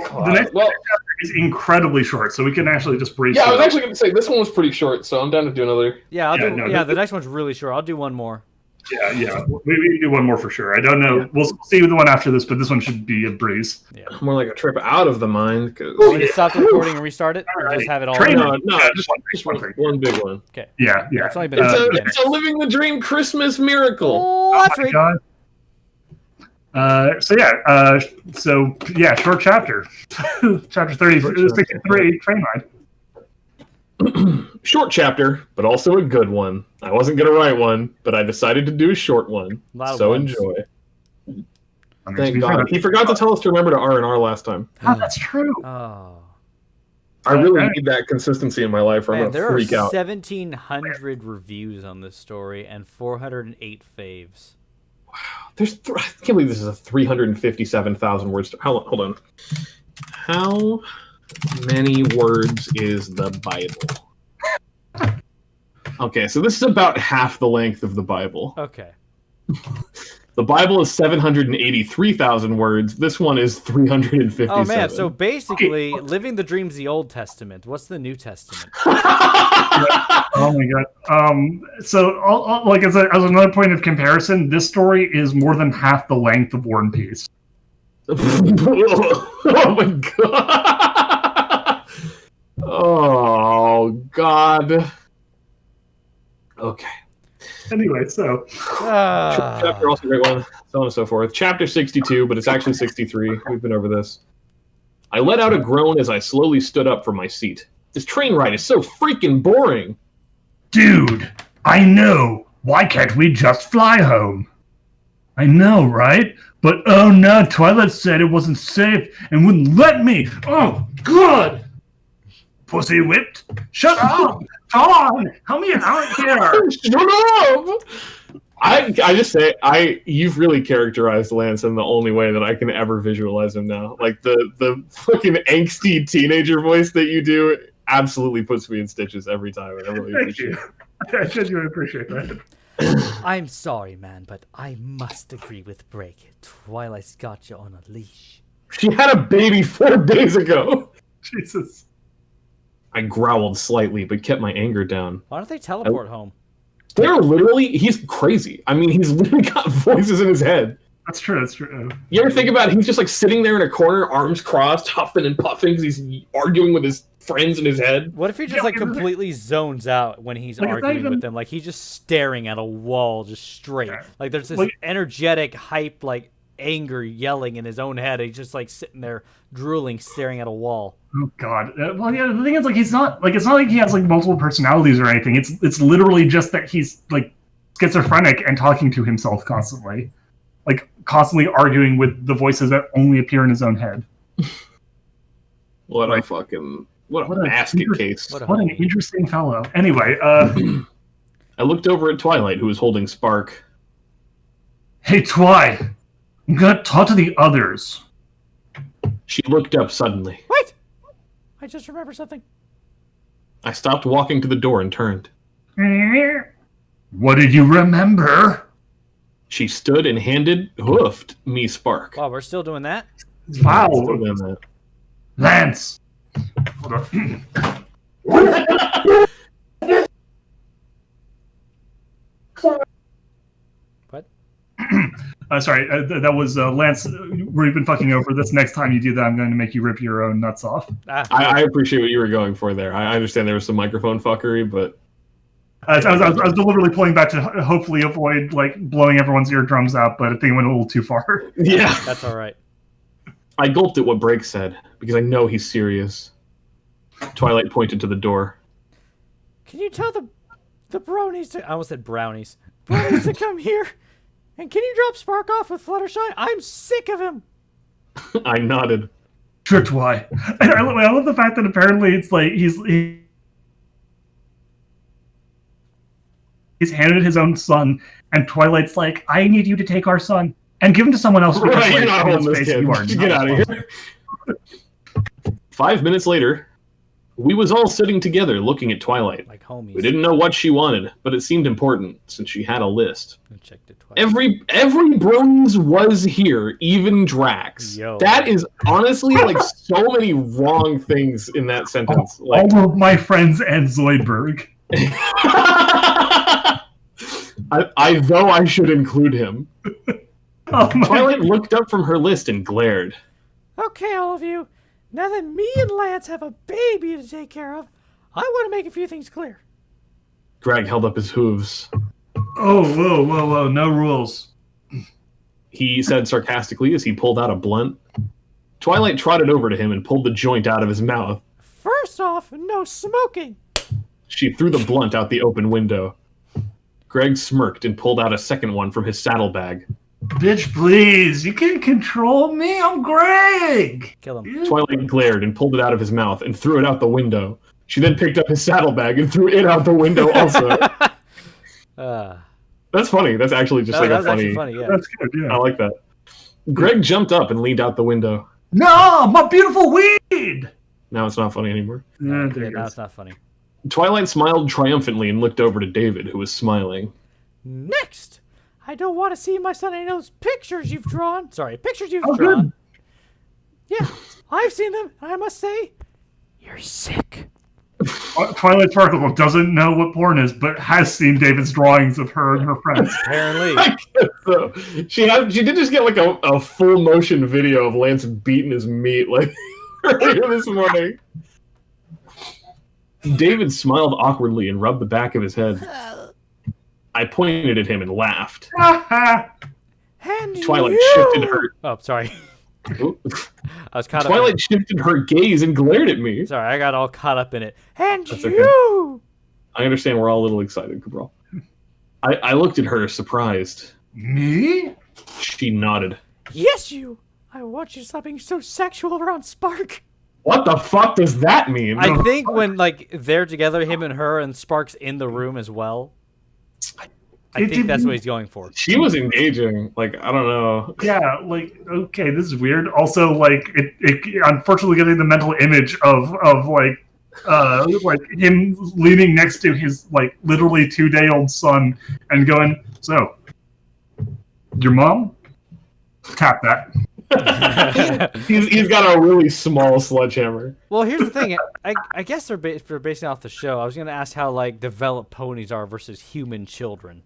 The next chapter is incredibly short, so we can actually just breeze. Yeah, I was actually going to say this one was pretty short, so I'm down to do another. Yeah, the next one's really short. I'll do one more. Yeah. We can do one more for sure. I don't know. Yeah. We'll see the one after this, but this one should be a breeze. Yeah, more like a trip out of the mind. Want me to stop the recording and restart it, or just have it all? No, just one big one. Okay. Yeah. It's only been it's a living the dream Christmas miracle. Oh, that's right. God. Short chapter. Chapter 63, train ride. Short chapter, but also a good one. I wasn't going to write one, but I decided to do a short one. So enjoy. Thank God. He forgot to tell us to remember to R&R last time. Oh, that's true. Oh. I really need that consistency in my life, or I'm going to freak out. There are 1,700 reviews on this story and 408 faves. Wow. I can't believe this is a 357,000 word story. Hold on. How many words is the Bible? Okay, so this is about half the length of the Bible. Okay. The Bible is 783,000 words. This one is 357. Oh man, so basically, living the dream's the Old Testament. What's the New Testament? Oh my God. So, like as another point of comparison, this story is more than half the length of War and Peace. Oh my God. Oh God. Okay. Anyway, so chapter also a great one, so on and so forth. Chapter 62, but it's actually 63. We've been over this. I let out a groan as I slowly stood up from my seat. This train ride is so freaking boring. Dude, I know. Why can't we just fly home? I know, right? But oh no, Twilight said it wasn't safe and wouldn't let me. Oh, God! Pussy whipped? Shut up! John! Help me out here! Shut up! I just say, you've really characterized Lance in the only way that I can ever visualize him now. Like, the fucking angsty teenager voice that you do absolutely puts me in stitches every time, and I really appreciate it. I genuinely appreciate that. I'm sorry, man, but I must agree with Break. Twilight's got you on a leash. She had a baby 4 days ago! Jesus. I growled slightly, but kept my anger down. Why don't they teleport home? He's crazy. I mean, he's literally got voices in his head. That's true, that's true. You ever think about it? He's just like sitting there in a corner, arms crossed, huffing and puffing because he's arguing with his friends in his head. What if he just completely zones out when he's arguing with them? Like he's just staring at a wall, just straight. Yeah. Like there's this energetic, hype, like anger yelling in his own head. He's just like sitting there drooling, staring at a wall. Oh God! Well, yeah. The thing is, like, it's not like he has like multiple personalities or anything. It's literally just that he's like schizophrenic and talking to himself constantly, like constantly arguing with the voices that only appear in his own head. What a basket case! What an interesting fellow. Anyway, I looked over at Twilight, who was holding Spark. Hey, Twi, I'm gonna talk to the others. She looked up suddenly. Wait! I just remembered something. I stopped walking to the door and turned. What did you remember? She stood and hoofed me Spark. Wow, we're still doing that? Wow. Still doing that. Lance! Hold on. What? Sorry, that was Lance. We've been fucking over this. Next time you do that, I'm going to make you rip your own nuts off. I appreciate what you were going for there. I understand there was some microphone fuckery, but I was deliberately pulling back to hopefully avoid like blowing everyone's eardrums out, but I think it went a little too far. Yeah, that's all right. I gulped at what Brake said because I know he's serious. Twilight pointed to the door. Can you tell the bronies to? I almost said brownies. Bronies to come here. And can you drop Spark off with Fluttershy? I'm sick of him. I nodded. Sure, Twi. I love the fact that apparently it's like he's handed his own son, and Twilight's like, I need you to take our son and give him to someone else. Right, you're not holding this kid. Get out of here. 5 minutes later, we was all sitting together looking at Twilight. Like homies. We didn't know what she wanted, but it seemed important since she had a list. I checked it twice. Every Bronies was here, even Drax. Yo. That is honestly like so many wrong things in that sentence. All of my friends and Zoidberg. Though I should include him. Twilight looked up from her list and glared. Okay, all of you. Now that me and Lance have a baby to take care of, I want to make a few things clear. Greg held up his hooves. Oh, whoa. No rules. he said sarcastically as he pulled out a blunt. Twilight trotted over to him and pulled the joint out of his mouth. First off, no smoking. She threw the blunt out the open window. Greg smirked and pulled out a second one from his saddlebag. Bitch, please. You can't control me. I'm Greg. Kill him. Twilight glared and pulled it out of his mouth and threw it out the window. She then picked up his saddlebag and threw it out the window also. That's funny. That's actually just a funny... Yeah. That's good, yeah. I like that. Greg jumped up and leaned out the window. No, my beautiful weed. Now it's not funny anymore. Yeah, Yeah, now it's not funny. Twilight smiled triumphantly and looked over to David, who was smiling. Next! I don't want to see my son in those pictures you've drawn. Sorry, pictures you've Oh, drawn. good. Yeah, I've seen them. I must say, you're sick. Twilight Sparkle doesn't know what porn is, but has seen David's drawings of her and her friends. Apparently. I guess so. She did just get like a full motion video of Lance beating his meat like earlier this morning. David smiled awkwardly and rubbed the back of his head. I pointed at him and laughed. And Twilight you. shifted her. Oh, sorry. Ooh. I was caught up. Twilight shifted her gaze and glared at me. Sorry, I got all caught up in it. And That's you. I understand we're all a little excited, Cabral. I looked at her, surprised. Me? She nodded. Yes, you. I want you stopping so sexual around Spark. What the fuck does that mean? I think when like they're together, him and her, and Spark's in the room as well. I think that's what he's going for. She was engaging. Like, I don't know. Yeah, like, okay, this is weird. Also, like, it unfortunately getting the mental image of like him leaning next to his, like, literally 2-day-old son and going, so, your mom? Tap that. He's got a really small sledgehammer. Well, here's the thing. I guess they're basing off the show. I was going to ask how, like, developed ponies are versus human children.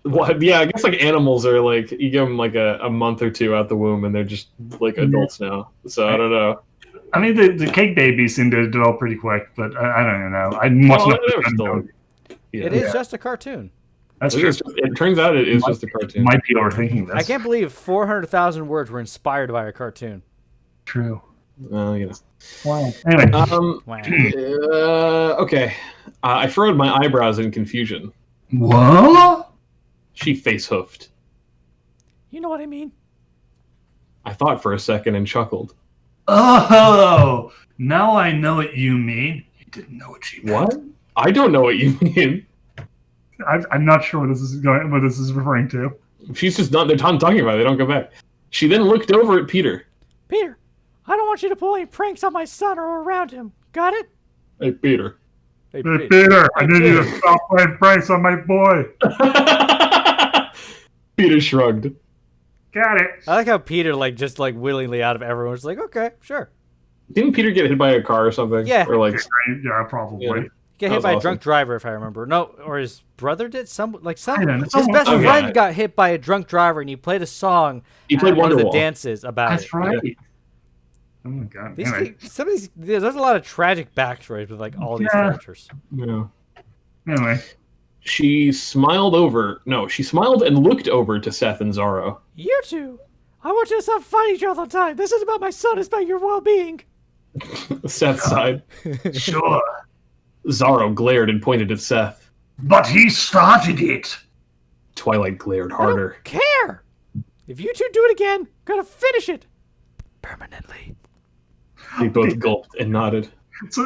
Well, yeah, I guess like animals are like you give them like a month or two out the womb and they're just like adults now. So I don't know. I mean, the cake babies seem to develop pretty quick, but I don't know. I'm watching It is just a cartoon. That's true. It turns out it is just a cartoon. Might be overthinking this. I can't believe 400,000 words were inspired by a cartoon. True. Yes. Wow. Anyway. Wow. Okay. I furrowed my eyebrows in confusion. What? She face-hoofed. You know what I mean? I thought for a second and chuckled. Oh, now I know what you mean. You didn't know what she meant. What? I don't know what you mean. I'm not sure what this is referring to. She's just not. They're done talking about it. They don't go back. She then looked over at Peter. Peter, I don't want you to pull any pranks on my son or around him. Got it? Hey, Peter. Hey, Peter, I need you to stop playing pranks on my boy. Peter shrugged. Got it. I like how Peter, like, just, like, willingly out of everyone was like, okay, sure. Didn't Peter get hit by a car or something? Yeah. Or like, Yeah, probably. Yeah. Get That hit was by a awesome. drunk driver, if I remember. No, or his brother did. His I don't know. best Someone- friend got hit by a drunk driver, and he played a song. He played at one of the Wonderwall. dances about That's it. right. Oh my god. These Anyway. some of these, there's a lot of tragic backstories with like all these Yeah. characters. yeah. Anyway. She smiled over. No, she smiled and looked over to Seth and Zaro. You two, I want you to stop fighting each other all the time. This isn't about my son. It's about your well-being. Seth sighed. Sure. Zaro glared and pointed at Seth. But he started it. Twilight glared I harder. don't care. If you two do it again, I'm gonna finish it permanently. They both gulped and nodded. So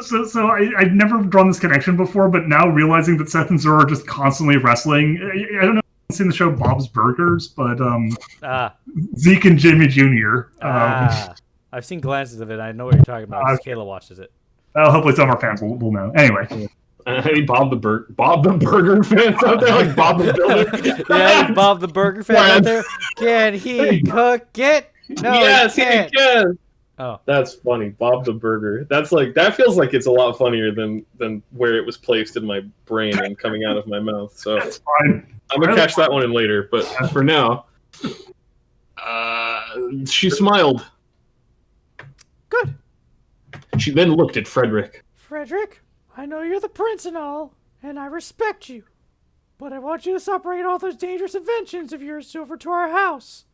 I've never drawn this connection before, but now realizing that Seth and Zoro are just constantly wrestling. I don't know if you've seen the show Bob's Burgers, but Zeke and Jimmy Jr. I've seen glances of it. I know what you're talking about. 'Cause Kayla watches it. Hopefully some of our fans will know. Anyway. Any Bob the Burger fans out there, like Bob the Builder? Yeah, Bob the Burger fan out there. Can he cook it? No, Yes, he can't. he can. Oh, That's funny, Bob the Burger. That's like that feels like it's a lot funnier than where it was placed in my brain and coming out of my mouth. So That's fine. I'm gonna catch that one in later. But for now, she smiled. good. She then looked at Frederick. Frederick, I know you're the prince and all, and I respect you. But I want you to stop bringing all those dangerous inventions of yours over to our house.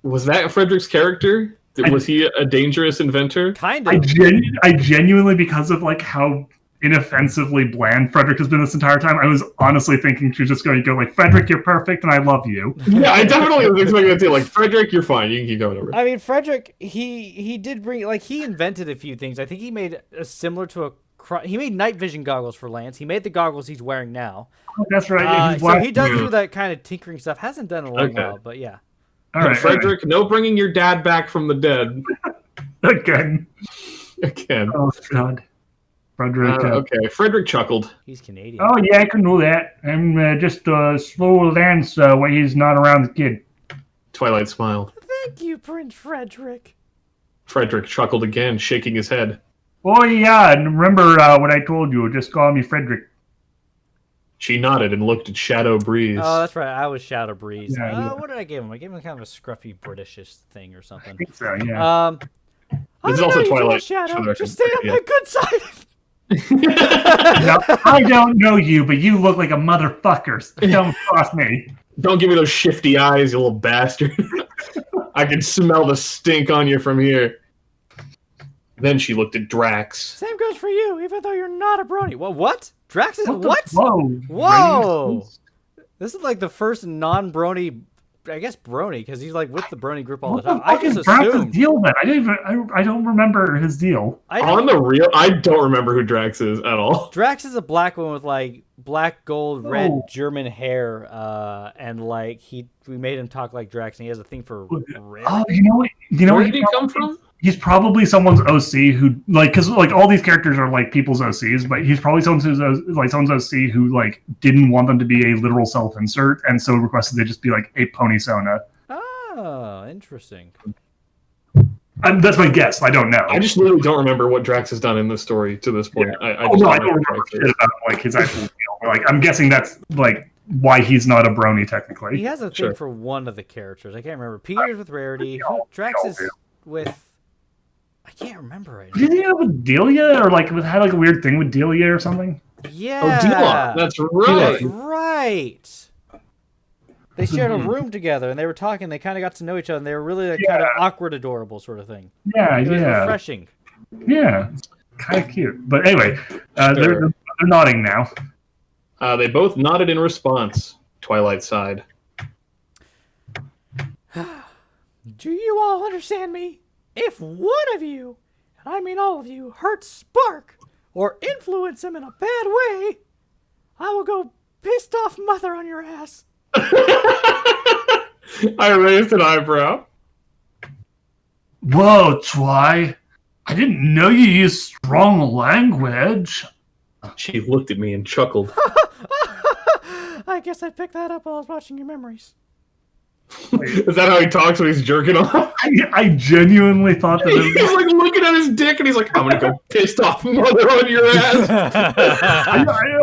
Was that Frederick's character? Was he a dangerous inventor? Kind I of. genuinely, because of like how inoffensively bland Frederick has been this entire time, I was honestly thinking she was just going to go like, Frederick, you're perfect and I love you. Yeah, I definitely was expecting that too. Like, Frederick, you're fine. You can keep going over. I mean, Frederick, he did bring, like, he invented a few things. I think he made a similar to a, he made night vision goggles for Lance. He made the goggles he's wearing now. Oh, that's right. Yeah, So he does do that kind of tinkering stuff. Hasn't done in a long while, but yeah. All right, Frederick, no bringing your dad back from the dead. Again. Oh, God. Frederick. Okay, Frederick chuckled. He's Canadian. Oh, yeah, I can know that. I'm just slow Lance when he's not around the kid. Twilight smiled. Thank you, Prince Frederick. Frederick chuckled again, shaking his head. Oh, yeah, and remember what I told you. Just call me Frederick. She nodded and looked at Shadow Breeze. Oh, that's right. I was Shadow Breeze. Yeah. What did I give him? I gave him kind of a scruffy Britishish thing or something. I think so, yeah. This is also Twilight. Shadow. Just stay on my good side. Now, I don't know you, but you look like a motherfucker. Don't cross me. Don't give me those shifty eyes, you little bastard. I can smell the stink on you from here. Then she looked at Drax. Same goes for you, even though you're not a brony. Well, what? Drax is what? Whoa. This is like the first non-brony, I guess brony, because he's like with the brony group all What the time. the I fuck is just Drax's assumed. deal then? I don't remember his deal. On the real, I don't remember who Drax is at all. Drax is a black one with like black, gold, red Oh. German hair, and like we made him talk like Drax, and he has a thing for red. Oh, you know what? Where did he come from? He's probably someone's OC who because all these characters are like people's OCs, but he's probably someone's OC who like didn't want them to be a literal self-insert, and so requested they just be like a pony Sona. Oh, interesting. That's my guess. I don't know. I just literally don't remember what Drax has done in this story to this point. Yeah. I I don't remember shit about like his actual deal. Like I'm guessing that's like why he's not a brony technically. He has a thing Sure. for one of the characters. I can't remember. Peter's with Rarity. Drax is with. I can't remember right now. Did he have with Delia or like had like a weird thing with Delia or something? Yeah. Oh, Dila. That's right. That's right. They shared a room together and they were talking. They kind of got to know each other. And they were really like, kind of awkward, adorable sort of thing. Yeah, It was yeah, refreshing. yeah. Kind of cute. But anyway, they're nodding now. They both nodded in response. Twilight sighed. Do you all understand me? If one of you, and I mean all of you, hurts Spark or influence him in a bad way, I will go pissed off mother on your ass. I raised an eyebrow. Whoa, Twy. I didn't know you used strong language. She looked at me and chuckled. I guess I picked that up while I was watching your memories. Is that how he talks when he's jerking off? I genuinely thought that He's like looking at his dick and he's like, I'm gonna go pissed off mother on your ass.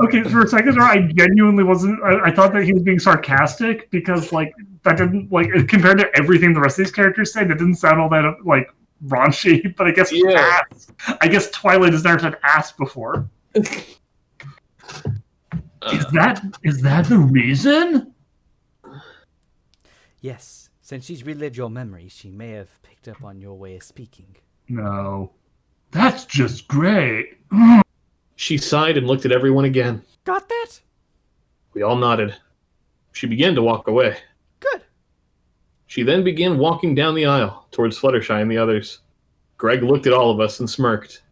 okay, for a second there, I genuinely wasn't. I thought that he was being sarcastic because, like, that didn't like compared to everything the rest of these characters say, that didn't sound all that like raunchy. But I guess ass. I guess Twilight has never said ass before. Is that the reason? Yes, since she's relived your memories, she may have picked up on your way of speaking. No, that's just great. She sighed and looked at everyone again. Got that? We all nodded. She began to walk away. Good. She then began walking down the aisle towards Fluttershy and the others. Greg looked at all of us and smirked.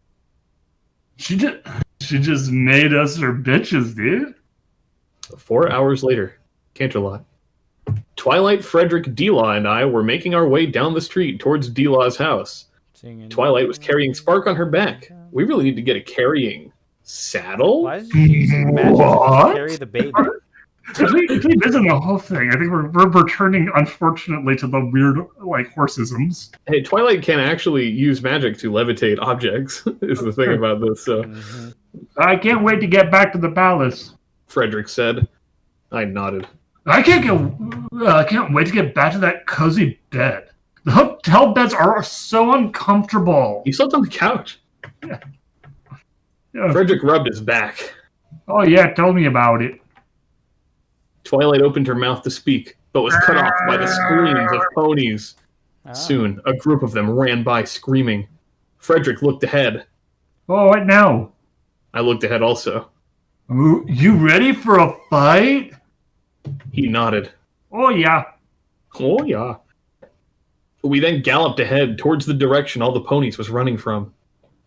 She just made us her bitches, dude. 4 hours later, Canterlot. Twilight, Frederick, Dila, and I were making our way down the street towards Dila's house. Singing. Twilight was carrying Spark on her back. We really need to get a carrying saddle? Why is she using magic to carry the baby? If we visit the whole thing, I think we're returning, unfortunately, to the weird like horsisms. Hey, Twilight can actually use magic to levitate objects, is the thing about this. So. Mm-hmm. I can't wait to get back to the palace. Frederick said. I nodded. I can't wait to get back to that cozy bed. The hotel beds are so uncomfortable. You slept on the couch. Yeah. Frederick rubbed his back. Oh yeah, tell me about it. Twilight opened her mouth to speak, but was cut off by the screams of ponies. Ah. Soon, a group of them ran by screaming. Frederick looked ahead. Oh, what now? I looked ahead also. You ready for a fight? He nodded. Oh, yeah. Oh, yeah. We then galloped ahead towards the direction all the ponies was running from.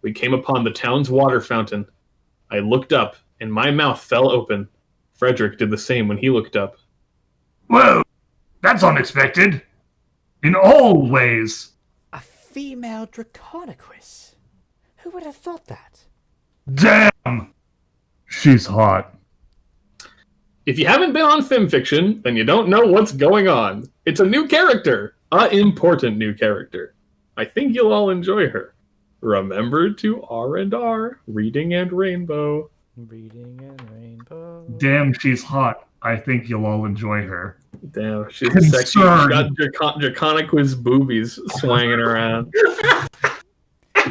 We came upon the town's water fountain. I looked up, and my mouth fell open. Frederick did the same when he looked up. Whoa, that's unexpected. In all ways. A female Draconiquus. Who would have thought that? Damn. She's hot. If you haven't been on FimFiction, then you don't know what's going on. It's a new character. An important new character. I think you'll all enjoy her. Remember to R&R, Reading and Rainbow. Reading and Rainbow. Damn, she's hot. I think you'll all enjoy her. Damn, she's sexy. She's got Draconiquus boobies swinging around.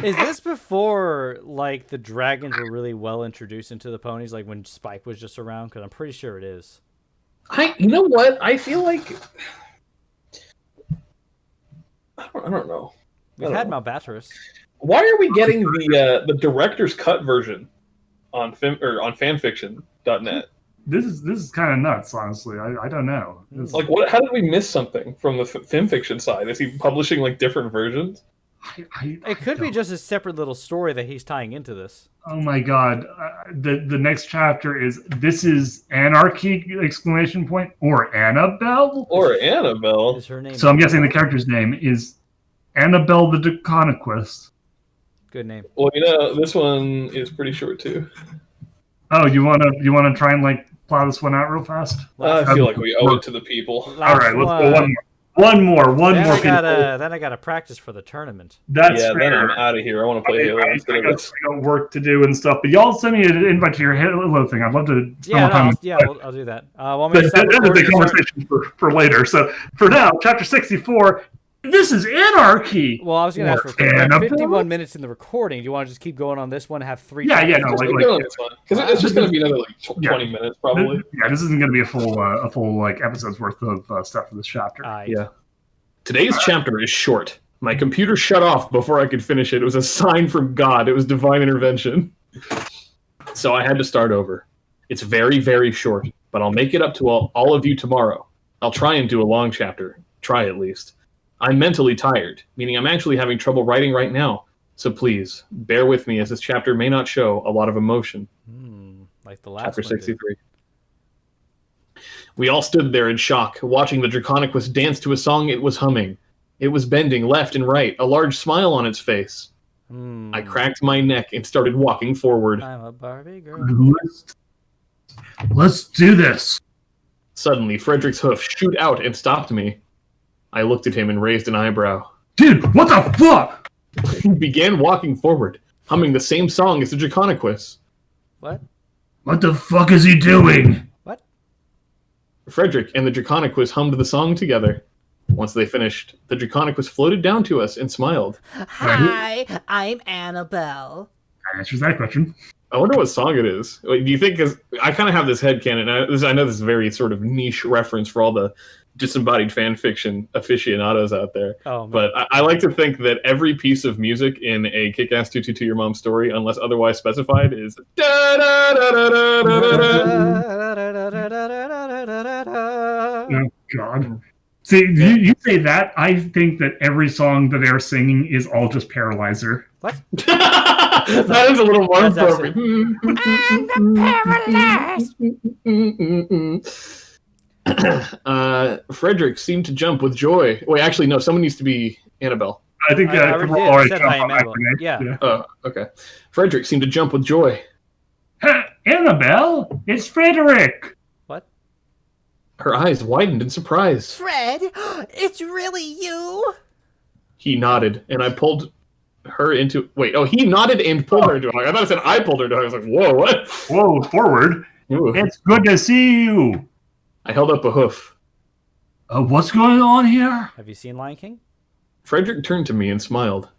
Is this before, like, the dragons were really well introduced into the ponies, like when Spike was just around? Because I'm pretty sure it is. You know what? I feel like... I don't know. We've had Malbatorus. Why are we getting the director's cut version on fanfiction.net? This is kind of nuts, honestly. I don't know. Like, what? How did we miss something from the fanfiction side? Is he publishing like different versions? It could be just a separate little story that he's tying into this. Oh my god! The next chapter is "This is Anarchy!" exclamation point, or Annabelle, or Annabelle is her name. So I'm guessing the character's name is Annabelle the Draconiquus. Good name. Well, you know, this one is pretty short too. Oh, you wanna try and like plow this one out real fast? I feel like we owe it to the people. All right, let's go one more. One more. Then I gotta practice for the tournament. That's fair. Then I'm out of here. I want to play Halo instead of this. I got work to do and stuff, but y'all send me an invite to your Halo thing. I'd love to spend more time. I'll do that. Want me to That is a conversation for later. So for now, chapter 64. This is Anarchy. Well, I was going to ask for 51 minutes in the recording. Do you want to just keep going on this one? Have 3? Yeah, no, because it's just going to be another 20 minutes probably. This isn't going to be a full like episode's worth of stuff for this chapter. Yeah. Today's chapter is short. My computer shut off before I could finish it. It was a sign from God. It was divine intervention. So I had to start over. It's very, very short, but I'll make it up to all of you tomorrow. I'll try and do a long chapter. Try at least. I'm mentally tired, meaning I'm actually having trouble writing right now. So please, bear with me as this chapter may not show a lot of emotion. Like the last Chapter 63. We all stood there in shock, watching the Draconiquus dance to a song it was humming. It was bending left and right, a large smile on its face. I cracked my neck and started walking forward. I'm a Barbie girl. Let's do this. Suddenly, Frederick's hoof shoot out and stopped me. I looked at him and raised an eyebrow. Dude, what the fuck? He began walking forward, humming the same song as the Draconiquus. What? What the fuck is he doing? What? Frederick and the Draconiquus hummed the song together. Once they finished, the Draconiquus floated down to us and smiled. Hi, I'm Annabelle. That answers that question. I wonder what song it is. Do you think, because I kind of have this headcanon, I know this is a very sort of niche reference for all the disembodied fan fiction aficionados out there. But I like to think that every piece of music in a Kick-Ass 222 Your Mom story, unless otherwise specified, is Oh God. See, you say that, I think that every song that they're singing is all just Paralyzer. What? That is a little more appropriate. Frederick seemed to jump with joy. Wait, actually, no. Someone needs to be Annabelle. I think I already said I am Annabelle. Yeah. Oh, okay. Frederick seemed to jump with joy. Annabelle, it's Frederick. What? Her eyes widened in surprise. Fred, it's really you? He nodded, and I pulled her into... Wait, he nodded and pulled her into a hug. I thought it said I pulled her into a hug. I was like, whoa, what? Whoa, forward. Ooh. It's good to see you. I held up a hoof. What's going on here? Have you seen Lion King? Frederick turned to me and smiled.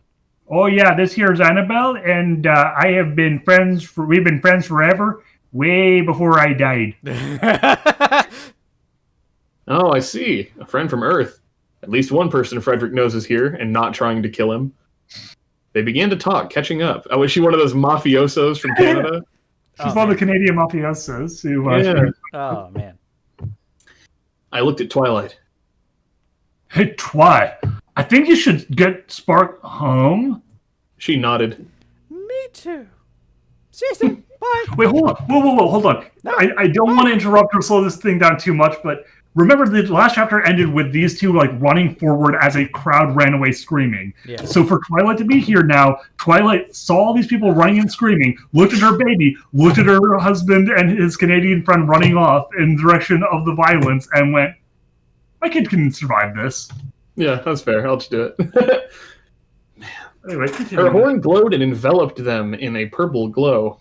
Oh yeah, this here's Annabelle, and we've been friends forever, way before I died. Oh, I see. A friend from Earth. At least one person Frederick knows is here and not trying to kill him. They began to talk, catching up. Oh, was she one of those mafiosos from Canada? She's one of the Canadian mafiosos who. Yeah. Oh man. I looked at Twilight. Hey, Twi, I think you should get Spark home. She nodded. Me too. See you soon. Bye. Wait, hold on. Whoa, hold on. No. I don't want to interrupt or slow this thing down too much, but remember the last chapter ended with these two like running forward as a crowd ran away screaming. Yeah. So for Twilight to be here now, Twilight saw all these people running and screaming, looked at her baby, looked at her husband and his Canadian friend running off in the direction of the violence, and went, "My kid can survive this." Yeah, that's fair. I'll just do it. Anyway, continue. Her horn glowed and enveloped them in a purple glow.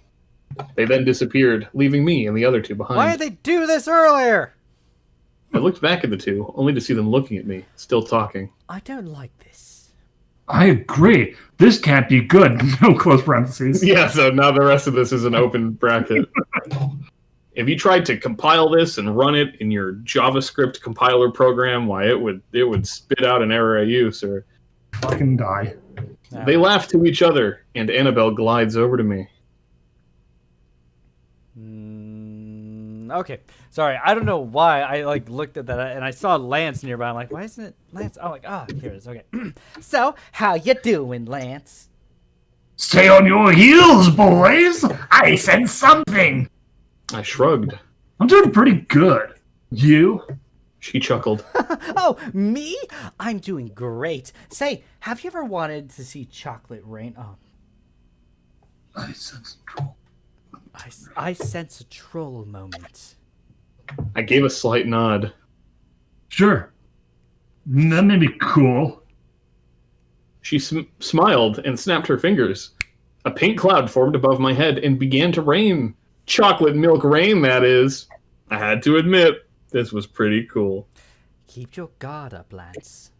They then disappeared, leaving me and the other two behind. Why did they do this earlier? I looked back at the two, only to see them looking at me, still talking. I don't like this. I agree. This can't be good. No close parentheses. Yeah, so now the rest of this is an open bracket. If you tried to compile this and run it in your JavaScript compiler program, why it would spit out an error at you, sir. Fucking die. No. They laugh to each other, and Annabelle glides over to me. Okay. Sorry, I don't know why I like looked at that and I saw Lance nearby. I'm like, why isn't it Lance? I'm like, here it is. Okay. So, how you doing, Lance? Stay on your heels, boys. I sense something. I shrugged. I'm doing pretty good. You? She chuckled. Oh, me? I'm doing great. Say, have you ever wanted to see chocolate rain? Oh, I sense trouble. I sense a troll moment. I gave a slight nod. Sure. That may be cool. She smiled and snapped her fingers. A pink cloud formed above my head and began to rain. Chocolate milk rain, that is. I had to admit, this was pretty cool. Keep your guard up, Lance.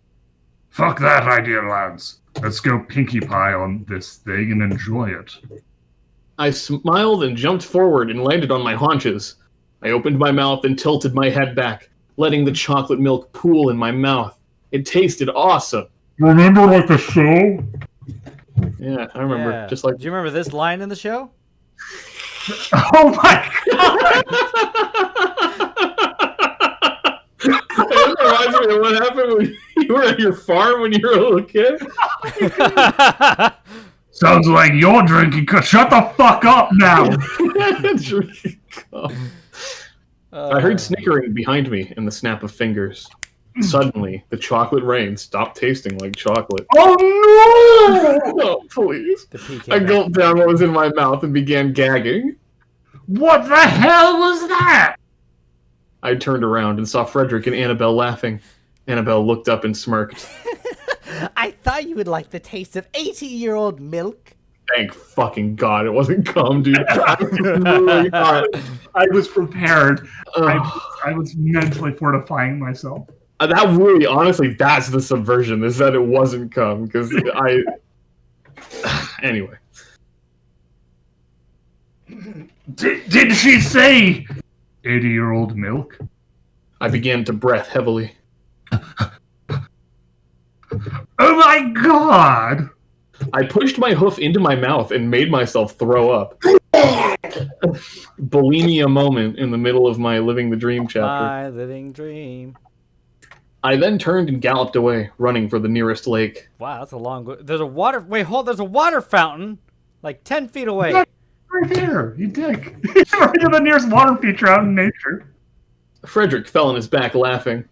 Fuck that idea, lads. Let's go Pinkie Pie on this thing and enjoy it. I smiled and jumped forward and landed on my haunches. I opened my mouth and tilted my head back, letting the chocolate milk pool in my mouth. It tasted awesome. Remember like the show? Yeah, I remember. Yeah. Just like Do you remember this line in the show? Oh my god! It reminds me of what happened when you were at your farm when you were a little kid. Sounds like you're drinking. Shut the fuck up now! I heard snickering behind me and the snap of fingers. Suddenly, the chocolate rain stopped tasting like chocolate. Oh no! Oh, please. The PK. I gulped down what was in my mouth and began gagging. What the hell was that? I turned around and saw Frederick and Annabelle laughing. Annabelle looked up and smirked. I thought you would like the taste of 80-year-old milk. Thank fucking God it wasn't cum, dude. I was prepared. Ugh. I was mentally fortifying myself. That really, honestly, that's the subversion, is that it wasn't cum, because I... Anyway. Did she say 80-year-old milk? I began to breath heavily. Oh my god! I pushed my hoof into my mouth and made myself throw up. Bulimia moment in the middle of my Living the Dream chapter. My living dream. I then turned and galloped away, running for the nearest lake. Wow, that's a long. There's a water. Wait, hold. There's a water fountain, like 10 feet away. Yeah. Right there, you dick. Right to the nearest water feature out in nature. Frederick fell on his back laughing.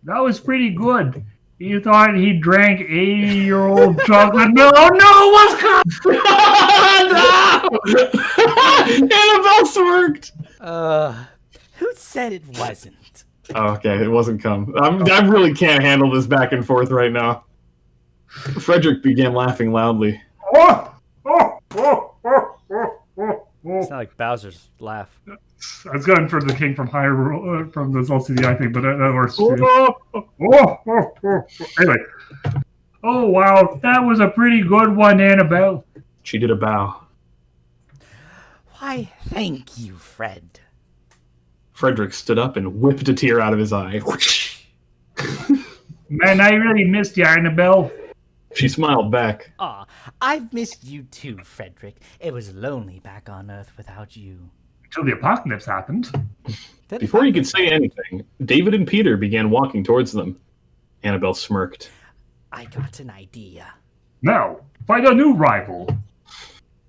That was pretty good. You thought he drank 80-year-old chocolate milk? Oh no, it was No! Annabelle smirked! Who said it wasn't? Oh, okay, it wasn't cum. I really can't handle this back and forth right now. Frederick began laughing loudly. It's not like Bowser's laugh. I was going for the king from Hyrule, from the LCDI thing, but that works too. Anyway. Oh, wow. That was a pretty good one, Annabelle. She did a bow. Why, thank you, Fred. Frederick stood up and whipped a tear out of his eye. Man, I really missed you, Annabelle. She smiled back. Aw, I've missed you too, Frederick. It was lonely back on Earth without you. Until the apocalypse happened. Before he could say anything, David and Peter began walking towards them. Annabelle smirked. I got an idea. Now, find a new rival.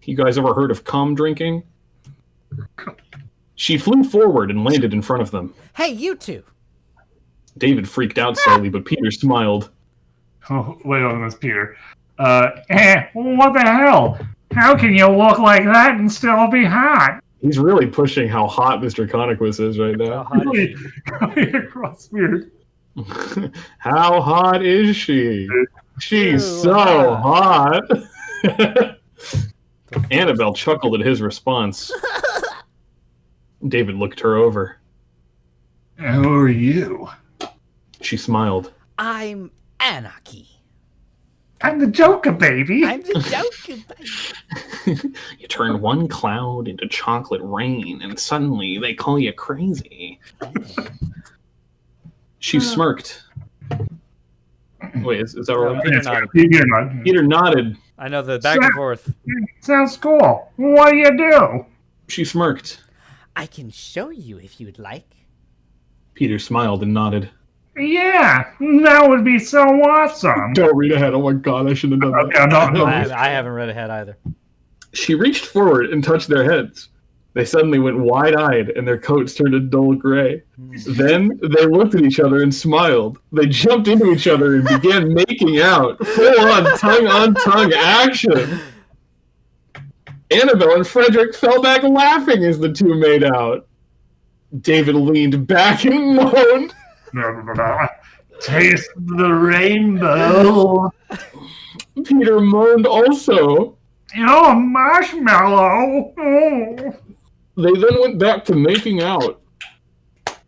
You guys ever heard of calm drinking? She flew forward and landed in front of them. Hey, you two. David freaked out slightly, but Peter smiled. Oh, wait on this, Peter. What the hell? How can you look like that and still be hot? He's really pushing how hot Mr. Conquest is right now. Coming across weird. How hot is she? She's Ew, so hot. Annabelle chuckled at his response. David looked her over. Who are you? She smiled. I'm Anarchy. I'm the Joker, baby. I'm the Joker, baby. You turn one cloud into chocolate rain, and suddenly they call you crazy. She smirked. Wait, is that right? Peter nodded. Peter nodded. I know the back and forth. Sounds cool. What do you do? She smirked. I can show you if you'd like. Peter smiled and nodded. Yeah, that would be so awesome. Don't read ahead. Oh my god, I shouldn't have done Okay, I'm not. I haven't read ahead either. She reached forward and touched their heads. They suddenly went wide-eyed, and their coats turned a dull gray. Then they looked at each other and smiled. They jumped into each other and began making out. Full-on, tongue-on-tongue action. Annabelle and Frederick fell back laughing as the two made out. David leaned back and moaned. Taste the rainbow. Peter moaned also. Oh, marshmallow. Oh. They then went back to making out.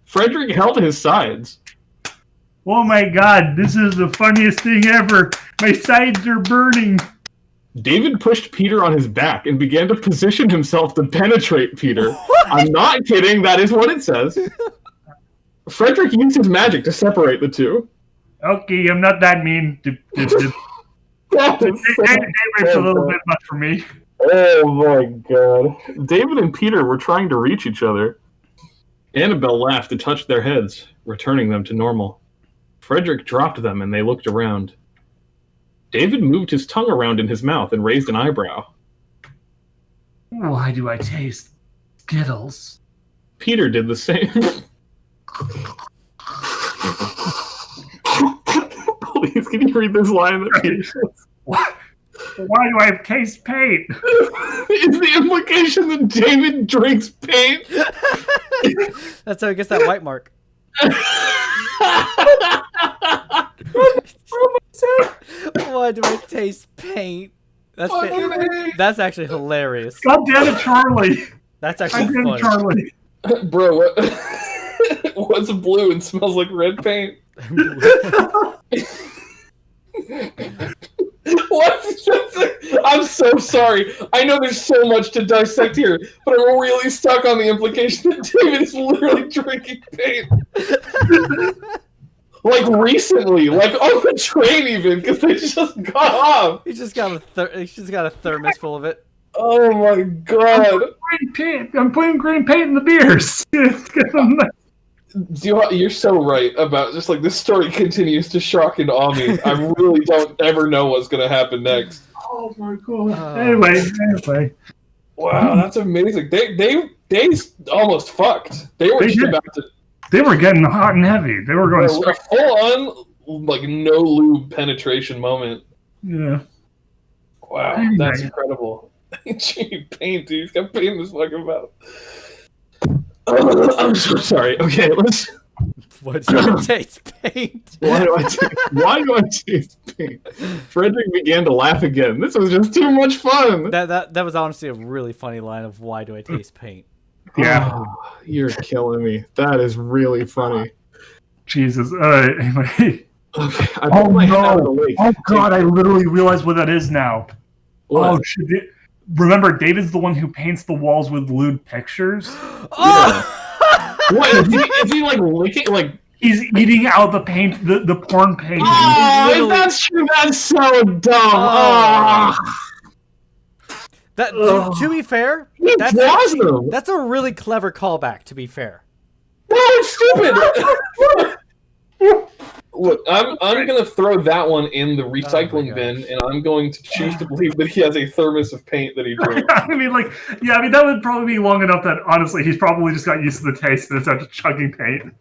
Frederick held his sides. Oh my god, this is the funniest thing ever. My sides are burning. David pushed Peter on his back and began to position himself to penetrate Peter. I'm not kidding, that is what it says. Frederick used his magic to separate the two. Okay, I'm not that mean. It's a little bit much for me. Oh my god. David and Peter were trying to reach each other. Annabelle laughed and touched their heads, returning them to normal. Frederick dropped them and they looked around. David moved his tongue around in his mouth and raised an eyebrow. Why do I taste Skittles? Peter did the same. Please, can you read this line that Peter says? Why do I taste paint? Is the implication that David drinks paint? That's how he gets that white mark. Why do I taste paint? That's actually hilarious. God damn it, Charlie. That's God actually damn it, funny. Charlie. Bro, what? What's blue and smells like red paint? What? I'm so sorry. I know there's so much to dissect here, but I'm really stuck on the implication that David is literally drinking paint. Like recently, like on the train even, because they just got off. He's just got a thermos full of it. Oh my god. I'm putting green paint in the beers. You're so right about just like this story continues to shock and awe me. I really don't ever know what's gonna happen next. Oh my god. Anyway. Wow, that's amazing. They almost fucked. They were just about to. They were getting hot and heavy. They were going A full on like no lube penetration moment. Yeah. Wow, Anyway. that's incredible. Gee, paint, dude. He's got paint in his fucking mouth. I'm so sorry. Okay, let's. What do I taste paint? Why do I taste paint? Frederick began to laugh again. This was just too much fun. That was honestly a really funny line of why do I taste paint? Yeah. Oh, you're killing me. That is really funny. Jesus. Anyway. Okay, I put my head out of the lake. Oh god, I literally realize what that is now. What? Oh shit. remember, David's the one who paints the walls with lewd pictures. What is he like licking like? He's eating out the paint, the porn painting. Oh, if that's true, that's so dumb. To be fair, He draws them. that's a really clever callback. To be fair, No, it's stupid. Look, I'm gonna throw that one in the recycling bin, and I'm going to choose to believe that he has a thermos of paint that he drinks. I mean, that would probably be long enough that honestly, he's probably just got used to the taste and started chugging paint.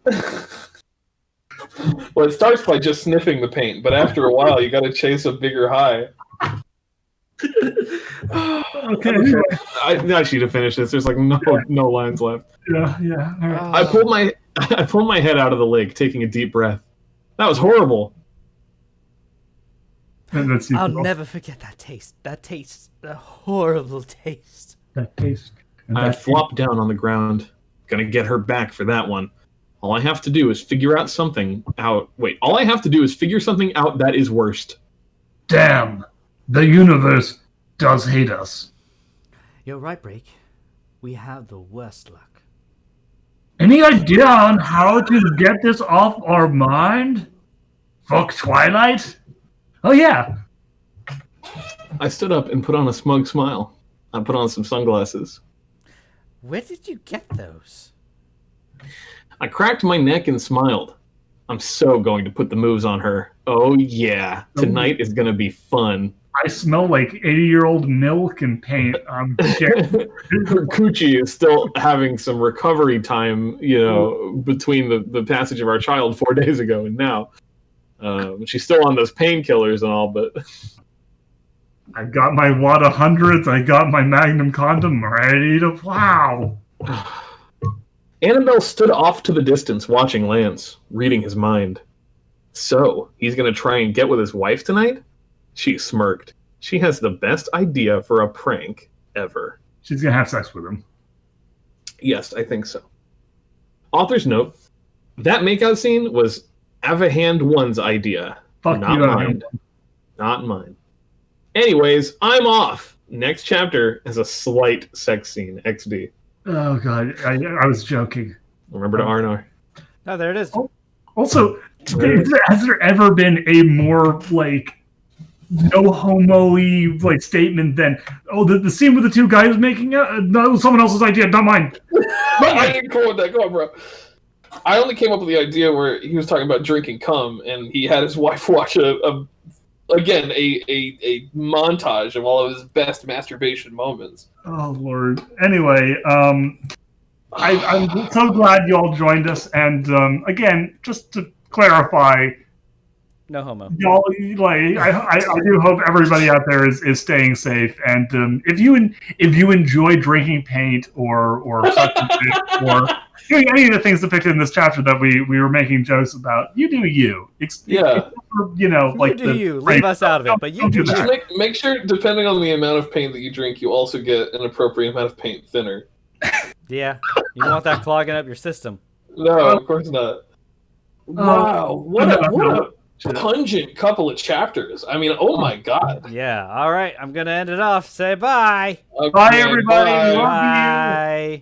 Well, it starts by just sniffing the paint, but after a while, you got to chase a bigger high. Okay. I need to finish this. There's like no lines left. Yeah. All right. I pulled my head out of the lake, taking a deep breath. That was horrible. I'll never forget that taste. That taste, a horrible taste. That taste. I flopped down on the ground. Gonna get her back for that one. All I have to do is figure something out that is worst. Damn. The universe does hate us. You're right, Break. We have the worst luck. Any idea on how to get this off our mind? Fuck Twilight? Oh, yeah. I stood up and put on a smug smile. I put on some sunglasses. Where did you get those? I cracked my neck and smiled. I'm so going to put the moves on her. Oh, yeah. Tonight is going to be fun. I smell like 80-year-old milk and paint. Her coochie is still having some recovery time, between the passage of our child 4 days ago and now. She's still on those painkillers and all, but... I got my Wad 100s. I got my Magnum condom ready to plow. Annabelle stood off to the distance, watching Lance, reading his mind. So, he's going to try and get with his wife tonight? She smirked. She has the best idea for a prank ever. She's going to have sex with him. Yes, I think so. Author's note, that makeout scene was Avahand 1's idea. Fuck not you, mine. Not mine. Anyways, I'm off. Next chapter is a slight sex scene. XD. Oh, God. I was joking. Remember to Arnor. Oh, there it is. Also, has there ever been a more, no homo-y, statement than, the scene with the two guys making out? That was someone else's idea, not mine. I didn't go with that. Go on, bro. I only came up with the idea where he was talking about drinking cum, and he had his wife watch a montage of all of his best masturbation moments. Oh, Lord. Anyway, I'm so glad you all joined us. And again, just to clarify, no homo. Y'all, I do hope everybody out there is staying safe. And if you enjoy drinking paint or sucking dick or doing any of the things depicted in this chapter that we were making jokes about, you do you. Leave us out of it, but you do Just you. make sure, depending on the amount of paint that you drink, you also get an appropriate amount of paint thinner. Yeah, you don't want that clogging up your system. No, of course not. Wow, what a pungent couple of chapters. I mean, oh my God. Yeah, all right, I'm going to end it off. Say bye. Okay, Bye, everybody. bye. Love you. Bye.